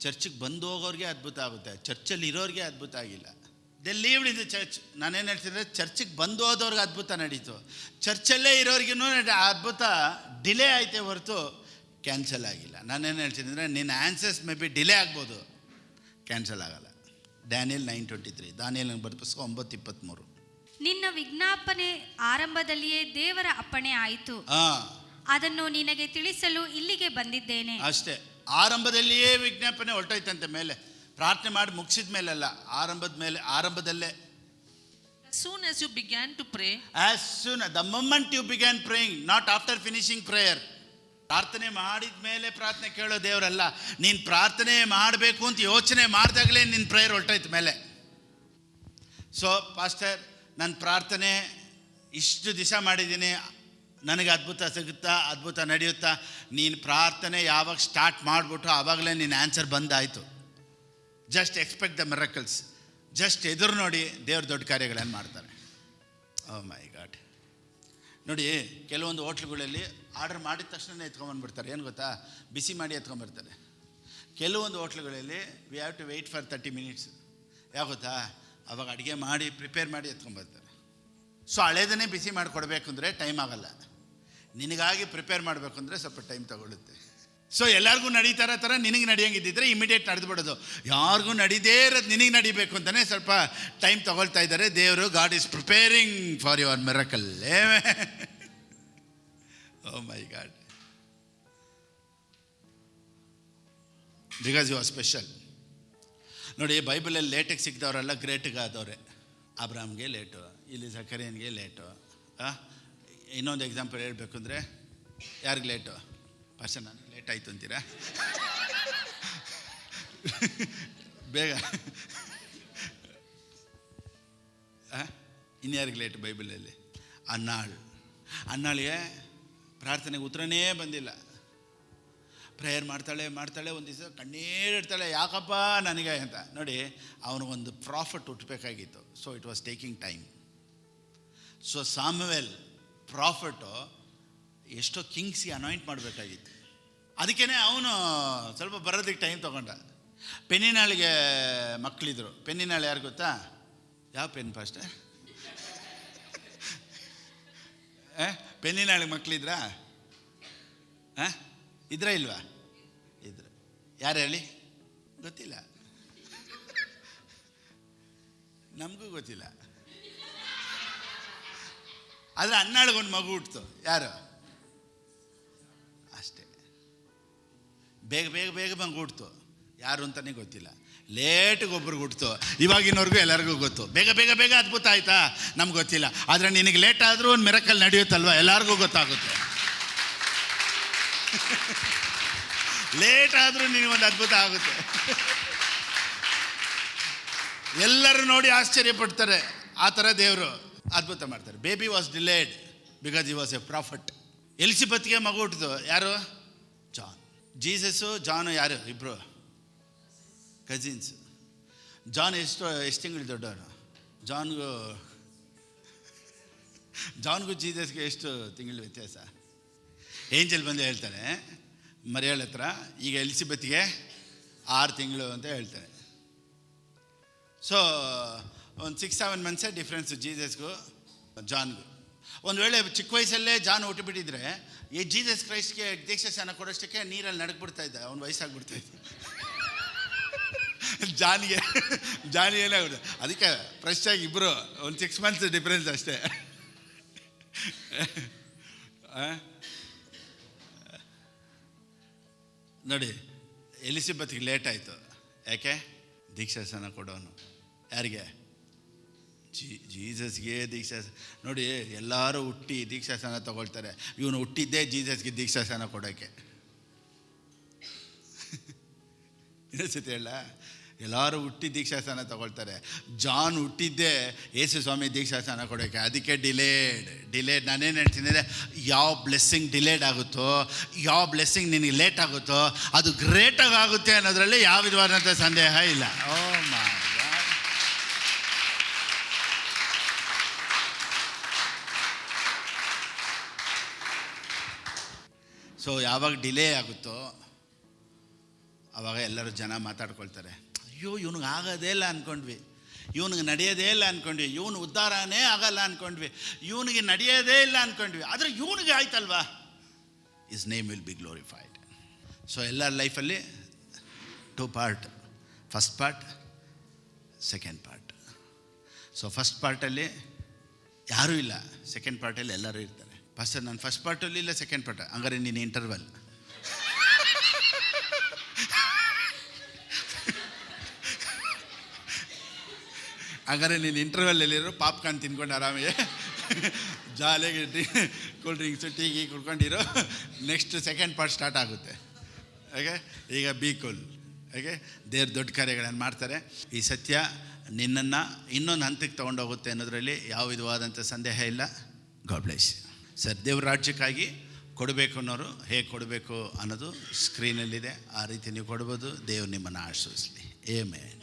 ಚರ್ಚಿಗೆ ಬಂದು ಹೋಗೋರಿಗೆ ಅದ್ಭುತ ಆಗುತ್ತೆ, ಚರ್ಚಲ್ಲಿ ಇರೋರಿಗೆ ಅದ್ಭುತ ಆಗಿಲ್ಲ. ದೆ ಲೀವ್ಡ್ ಇನ್ ದ ಚರ್ಚ್. ನಾನೇನು ಹೇಳ್ತೀನಿ, ಚರ್ಚಿಗೆ ಬಂದು ಹೋದವ್ರಿಗೆ ಅದ್ಭುತ ನಡೀತು, ಚರ್ಚಲ್ಲೇ ಇರೋರಿಗೂ ಅದ್ಭುತ ಡಿಲೇ ಆಯ್ತೆ ಹೊರತು ಕ್ಯಾನ್ಸಲ್ ಆಗಿಲ್ಲ. ನಾನೇನು ಹೇಳ್ತೀನಿ ಅಂದರೆ, ನಿನ್ನ ಆನ್ಸರ್ಸ್ ಮೇ ಬಿ ಡಿಲೇ ಆಗ್ಬೋದು, ಕ್ಯಾನ್ಸಲ್ ಆಗಲ್ಲ. ಡ್ಯಾನಿಯಲ್ 9:23, ದಾನಿಯಲ್ ಬರೆದ ಪುಸ್ತಕ 9:23. ನಿನ್ನ ವಿಜ್ಞಾಪನೆ ಆರಂಭದಲ್ಲಿಯೇ ದೇವರ ಅಪ್ಪಣೆ ಆಯಿತು, ಅದನ್ನು ನಿನಗೆ ತಿಳಿಸಲು ಇಲ್ಲಿಗೆ ಬಂದಿದ್ದೇನೆ. ಅಷ್ಟೇ, ಆರಂಭದಲ್ಲಿಯೇ ವಿಜ್ಞಾಪನೆ ಹೊರಟೋಯ್ತಂತೆ ಮೇಲೆ. ಪ್ರಾರ್ಥನೆ ಮಾಡಿ ಮುಗಿಸಿದ ಮೇಲೆಲ್ಲ, ಆರಂಭದಲ್ಲೇ. As soon as you began to pray, the moment you began praying, not after finishing prayer. ಪ್ರಾರ್ಥನೆ ಮಾಡಿದ ಮೇಲೆ ಪ್ರಾರ್ಥನೆ ಕೇಳೋ ದೇವರಲ್ಲ. ನೀನು ಪ್ರಾರ್ಥನೆ ಮಾಡಬೇಕು ಅಂತ ಯೋಚನೆ ಮಾಡಿದಾಗಲೇ ನಿನ್ನ ಪ್ರೇಯರ್ ಹೊರಟೋಯ್ತು ಮೇಲೆ. ಸೊ ಪಾಸ್ಟರ್, ನನ್ನ ಪ್ರಾರ್ಥನೆ ಇಷ್ಟು ದಿವಸ ಮಾಡಿದ್ದೀನಿ, ನನಗೆ ಅದ್ಭುತ ಸಿಗುತ್ತಾ, ಅದ್ಭುತ ನಡೆಯುತ್ತಾ? ನೀನು ಪ್ರಾರ್ಥನೆ ಯಾವಾಗ ಸ್ಟಾರ್ಟ್ ಮಾಡಿಬಿಟ್ಟು ಆವಾಗಲೇ ನಿನ್ನ ಆನ್ಸರ್ ಬಂದಾಯಿತು. Just expect the miracles. Just ಎದುರು ನೋಡಿ ದೇವ್ರ ದೊಡ್ಡ ಕಾರ್ಯಗಳನ್ನು ಮಾಡ್ತಾರೆ. Oh my God. ನೋಡಿ, ಕೆಲವೊಂದು ಹೋಟ್ಲುಗಳಲ್ಲಿ ಆರ್ಡರ್ ಮಾಡಿದ ತಕ್ಷಣ ಎತ್ಕೊಂಬಂದ್ಬಿಡ್ತಾರೆ. ಏನು ಗೊತ್ತಾ? ಬಿಸಿ ಮಾಡಿ ಎತ್ಕೊಂಬರ್ತಾರೆ. ಕೆಲವೊಂದು ಹೋಟ್ಲುಗಳಲ್ಲಿ we have to wait for 30 minutes. ಯಾವ ಗೊತ್ತಾ? ಅವಾಗ ಅಡುಗೆ ಮಾಡಿ ಪ್ರಿಪೇರ್ ಮಾಡಿ ಎತ್ಕೊಂಬರ್ತಾರೆ. ಸೊ ಹಳೇದನ್ನೇ ಬಿಸಿ ಮಾಡಿಕೊಡ್ಬೇಕು ಅಂದರೆ ಟೈಮ್ ಆಗಲ್ಲ. ನಿನಗಾಗಿ ಪ್ರಿಪೇರ್ ಮಾಡಬೇಕು ಅಂದರೆ ಸ್ವಲ್ಪ ಟೈಮ್ ತಗೊಳ್ಳುತ್ತೆ. ಸೊ ಎಲ್ಲರಿಗೂ ನಡೀತಾರ ಥರ ನಿನಗೆ ನಡೆಯಂಗಿದ್ದಿದ್ರೆ ಇಮಿಡಿಯೇಟ್ ನಡೆದುಬಿಡೋದು. ಯಾರಿಗೂ ನಡೀದೇ ಇರೋದು ನಿನಗೆ ನಡಿಬೇಕು ಅಂತಲೇ ಸ್ವಲ್ಪ ಟೈಮ್ ತಗೊಳ್ತಾ ಇದ್ದಾರೆ ದೇವರು. God is preparing for your miracle. Oh my God, because you are special. ನೋಡಿ, ಬೈಬಲಲ್ಲಿ ಲೇಟಿಗೆ ಸಿಕ್ಕಿದವರೆಲ್ಲ ಗ್ರೇಟಿಗೆ ಆದವ್ರೆ. ಅಬ್ರಾಮ್ಗೆ ಲೇಟು, ಇಲ್ಲಿ ಜಕರಿಯನ್ಗೆ ಲೇಟು. ಇನ್ನೊಂದು ಎಕ್ಸಾಂಪಲ್ ಹೇಳಬೇಕು ಅಂದರೆ, ಯಾರಿಗೆ ಲೇಟು? ಪಾಸ್ಟರ್, ನನಗೆ ಲೇಟ್ ಆಯಿತು ಅಂತೀರಾ? ಬೇಗ. ಇನ್ಯಾರಿಗೆ ಲೇಟು ಬೈಬಲಲ್ಲಿ? ಅನ್ನಾಳಿಗೆ ಪ್ರಾರ್ಥನೆಗೆ ಉತ್ತರನೇ ಬಂದಿಲ್ಲ. ಪ್ರೇಯರ್ ಮಾಡ್ತಾಳೆ ಒಂದು ದಿವಸ ಕಣ್ಣೀರಿಡ್ತಾಳೆ, ಯಾಕಪ್ಪ ನನಗೆ ಅಂತ. ನೋಡಿ, ಅವನಿಗೊಂದು ಪ್ರಾಫಿಟ್ ಹುಟ್ಟಬೇಕಾಗಿತ್ತು. So it was taking time. So Samuel prophet ಎಷ್ಟೋ ಕಿಂಗ್ಸ್ಗೆ ಅನಾಯಿಂಟ್ ಮಾಡಬೇಕಾಗಿತ್ತು. ಅದಕ್ಕೇ ಅವನು ಸ್ವಲ್ಪ ಬರೋದಕ್ಕೆ ಟೈಮ್ ತೊಗೊಂಡ. ಪೆನ್ನಿನಾಳಿಗೆ ಮಕ್ಕಳಿದ್ರು. ಪೆನ್ನಿನಾಳು ಯಾರು ಗೊತ್ತಾ? ಯಾವ ಪೆನ್ ಪಾಸ್ಟರ್? ಪೆನ್ನಿನಾಳಿಗೆ ಮಕ್ಕಳಿದ್ರಾ? ಇದ್ರಾ ಇಲ್ವಾ? ಇದ್ರು. ಯಾರು ಹೇಳಿ? ಗೊತ್ತಿಲ್ಲ, ನಮಗೂ ಗೊತ್ತಿಲ್ಲ. ಆದರೆ ಅನ್ನಾಳಿಗೊಂದು ಮಗು ಹುಟ್ಟಿತು. ಯಾರು? ಅಷ್ಟೇ, ಬೇಗ ಮಗು ಹುಟ್ಟಿತು. ಯಾರು ಅಂತಲೇ ಗೊತ್ತಿಲ್ಲ. ಲೇಟಿಗೆ ಒಬ್ರಿಗೆ ಹುಟ್ಟಿತು. ಇವಾಗಿನವ್ರಿಗೂ ಎಲ್ಲರಿಗೂ ಗೊತ್ತು. ಬೇಗ ಅದ್ಭುತ ಆಯ್ತಾ? ನಮ್ಗೆ ಗೊತ್ತಿಲ್ಲ. ಆದರೆ ನಿನಗೆ ಲೇಟ್ ಆದರೂ ಒಂದು ಮಿರಕಲ್ ನಡೆಯುತ್ತಲ್ವ, ಎಲ್ಲರಿಗೂ ಗೊತ್ತಾಗುತ್ತೆ. ಲೇಟ್ ಆದರೂ ನಿನಗೊಂದು ಅದ್ಭುತ ಆಗುತ್ತೆ. ಎಲ್ಲರೂ ನೋಡಿ ಆಶ್ಚರ್ಯಪಡ್ತಾರೆ. ಆ ಥರ ದೇವರು ಅದ್ಭುತ ಮಾಡ್ತಾರೆ. Baby was delayed because he was a prophet. ಎಲಿಸಬೆತ್ಗೆ ಮಗು ಹುಟ್ಟಿದು ಯಾರು? ಜಾನ್. ಜೀಸಸ್ಸು ಜಾನು ಯಾರು? ಇಬ್ಬರು ಕಸಿನ್ಸ್. ಜಾನ್ ಎಷ್ಟು ತಿಂಗಳು ದೊಡ್ಡವನು? ಜಾನ್ಗೂ ಜೀಸಸ್ಗೆ ಎಷ್ಟು ತಿಂಗಳು ವ್ಯತ್ಯಾಸ? ಏಂಜಲ್ ಬಂದು ಹೇಳ್ತಾನೆ ಮರಿಯಾಳ ಹತ್ರ, ಈಗ ಎಲಿಸಬೆತ್ಗೆ 6 ತಿಂಗಳು ಅಂತ ಹೇಳ್ತಾನೆ. ಸೊ ಒಂದು 6-7 ಮಂತ್ಸೇ ಡಿಫ್ರೆನ್ಸು ಜೀಸಸ್ಗೂ ಜಾನ್ಗೂ. ಒಂದು ವೇಳೆ ಚಿಕ್ಕ ವಯಸ್ಸಲ್ಲೇ ಜಾನ್ ಹುಟ್ಟುಬಿಟ್ಟಿದ್ರೆ ಈ ಜೀಸಸ್ ಕ್ರೈಸ್ಟ್ಗೆ ದೀಕ್ಷಾಸ್ನಾನ ಕೊಡೋಷ್ಟಕ್ಕೆ ನೀರಲ್ಲಿ ನಡಕ್ಬಿಡ್ತಾ ಇದ್ದ, ಅವ್ನು ವಯಸ್ಸಾಗ್ಬಿಡ್ತಾ ಇದ್ದ. ಜಾನಿಗೆ ಏನಾಗ್ಬಿಡುತ್ತೆ. ಅದಕ್ಕೆ ಫ್ರೆಶ್ ಆಗಿ ಇಬ್ಬರು ಒಂದು 6 ಮಂತ್ಸ್ ಡಿಫ್ರೆನ್ಸ್ ಅಷ್ಟೇ. ನೋಡಿ, ಎಲಿಸಬೆತ್ಗೆ ಲೇಟ್ ಆಯಿತು. ಯಾಕೆ? ದೀಕ್ಷಾಸ್ನಾನ ಕೊಡೋನು ಯಾರಿಗೆ? ಜೀಸಸ್ಗೆ ನೋಡಿ, ಎಲ್ಲರೂ ಹುಟ್ಟಿ ದೀಕ್ಷಾಸ್ನಾನ ತಗೊಳ್ತಾರೆ. ಇವನು ಹುಟ್ಟಿದ್ದೇ ಜೀಸಸ್ಗೆ ದೀಕ್ಷಾಸ್ನಾನ ಕೊಡೋಕ್ಕೆ. ಇನ್ನೊಂದ್ಸತಿ ಹೇಳ, ಎಲ್ಲರೂ ಹುಟ್ಟಿ ದೀಕ್ಷಾಸ್ನಾನ ತಗೊಳ್ತಾರೆ. ಜಾನ್ ಹುಟ್ಟಿದ್ದೇ ಯೇಸು ಸ್ವಾಮಿ ದೀಕ್ಷಾಸ್ನಾನ ಕೊಡೋಕ್ಕೆ. ಅದಕ್ಕೆ ಡಿಲೇಡ್. ನಾನೇನು ಹೇಳ್ತೀನಿ ಅಂದರೆ, ಯಾವ ಬ್ಲೆಸ್ಸಿಂಗ್ ಡಿಲೇಡ್ ಆಗುತ್ತೋ, ಯಾವ ಬ್ಲೆಸ್ಸಿಂಗ್ ನಿನಗೆ ಲೇಟ್ ಆಗುತ್ತೋ ಅದು ಗ್ರೇಟಾಗಿ ಆಗುತ್ತೆ ಅನ್ನೋದರಲ್ಲಿ ಯಾವ ವಿಧವಾದಂಥ ಸಂದೇಹ ಇಲ್ಲ. ಓ ಮೈ ಗಾಡ್. ಸೊ ಯಾವಾಗ ಡಿಲೇ ಆಗುತ್ತೋ ಆವಾಗ ಎಲ್ಲರೂ ಜನ ಮಾತಾಡ್ಕೊಳ್ತಾರೆ, ಅಯ್ಯೋ ಇವ್ನಿಗೆ ಆಗೋದೇ ಇಲ್ಲ ಅಂದ್ಕೊಂಡ್ವಿ, ಇವನಿಗೆ ನಡೆಯೋದೇ ಇಲ್ಲ ಅಂದ್ಕೊಂಡ್ವಿ, ಇವನು ಉದ್ಧಾರನೇ ಆಗಲ್ಲ ಅಂದ್ಕೊಂಡ್ವಿ, ಇವನಿಗೆ ನಡೆಯೋದೇ ಇಲ್ಲ ಅಂದ್ಕೊಂಡ್ವಿ, ಆದರೆ ಇವನಿಗೆ ಆಯ್ತಲ್ವಾ, his name will be glorified. So ಎಲ್ಲರ ಲೈಫಲ್ಲಿ 2 part, first part, second part. So first ಪಾರ್ಟಲ್ಲಿ ಯಾರೂ ಇಲ್ಲ, ಸೆಕೆಂಡ್ ಪಾರ್ಟಲ್ಲಿ ಎಲ್ಲರೂ ಇರ್ತಾರೆ. ಫಸ್ಟ್ ನಾನು ಫಸ್ಟ್ ಪಾರ್ಟಲ್ಲಿ ಇಲ್ಲ, ಸೆಕೆಂಡ್ ಪಾರ್ಟ್, ಹಂಗಾರೆ ನೀನು ಇಂಟರ್ವಲ್. ಹಾಗಾದ್ರೆ ನೀನು ಇಂಟರ್ವೆಲ್ಲಲ್ಲಿರೋ ಪಾಪ್ಕಾರ್ನ್ ತಿನ್ಕೊಂಡು ಆರಾಮಿಗೆ ಜಾಲಿಯಾಗಿ ಕೂಲ್ ಡ್ರಿಂಕ್ಸು ಟೀ ಕುಡ್ಕೊಂಡಿರೋ. ನೆಕ್ಸ್ಟ್ ಸೆಕೆಂಡ್ ಪಾರ್ಟ್ ಸ್ಟಾರ್ಟ್ ಆಗುತ್ತೆ. ಓಕೆ, ಈಗ ಬಿ ಕೂಲ್. ಓಕೆ, ದೇವ್ರ ದೊಡ್ಡ ಕಾರ್ಯಗಳನ್ನು ಮಾಡ್ತಾರೆ. ಈ ಸತ್ಯ ನಿನ್ನನ್ನು ಇನ್ನೊಂದು ಹಂತಕ್ಕೆ ತೊಗೊಂಡೋಗುತ್ತೆ ಅನ್ನೋದರಲ್ಲಿ ಯಾವ ವಿಧವಾದಂಥ ಸಂದೇಹ ಇಲ್ಲ. God bless. ಸರ್, ದೇವ್ರ ರಾಜ್ಯಕ್ಕಾಗಿ ಕೊಡಬೇಕು ಅನ್ನೋರು ಹೇಗೆ ಕೊಡಬೇಕು ಅನ್ನೋದು ಸ್ಕ್ರೀನಲ್ಲಿದೆ. ಆ ರೀತಿ ನೀವು ಕೊಡ್ಬೋದು. ದೇವ್ರು ನಿಮ್ಮನ್ನು ಆಶೀರ್ವದಿಸಲಿ. ಆಮೆನ್.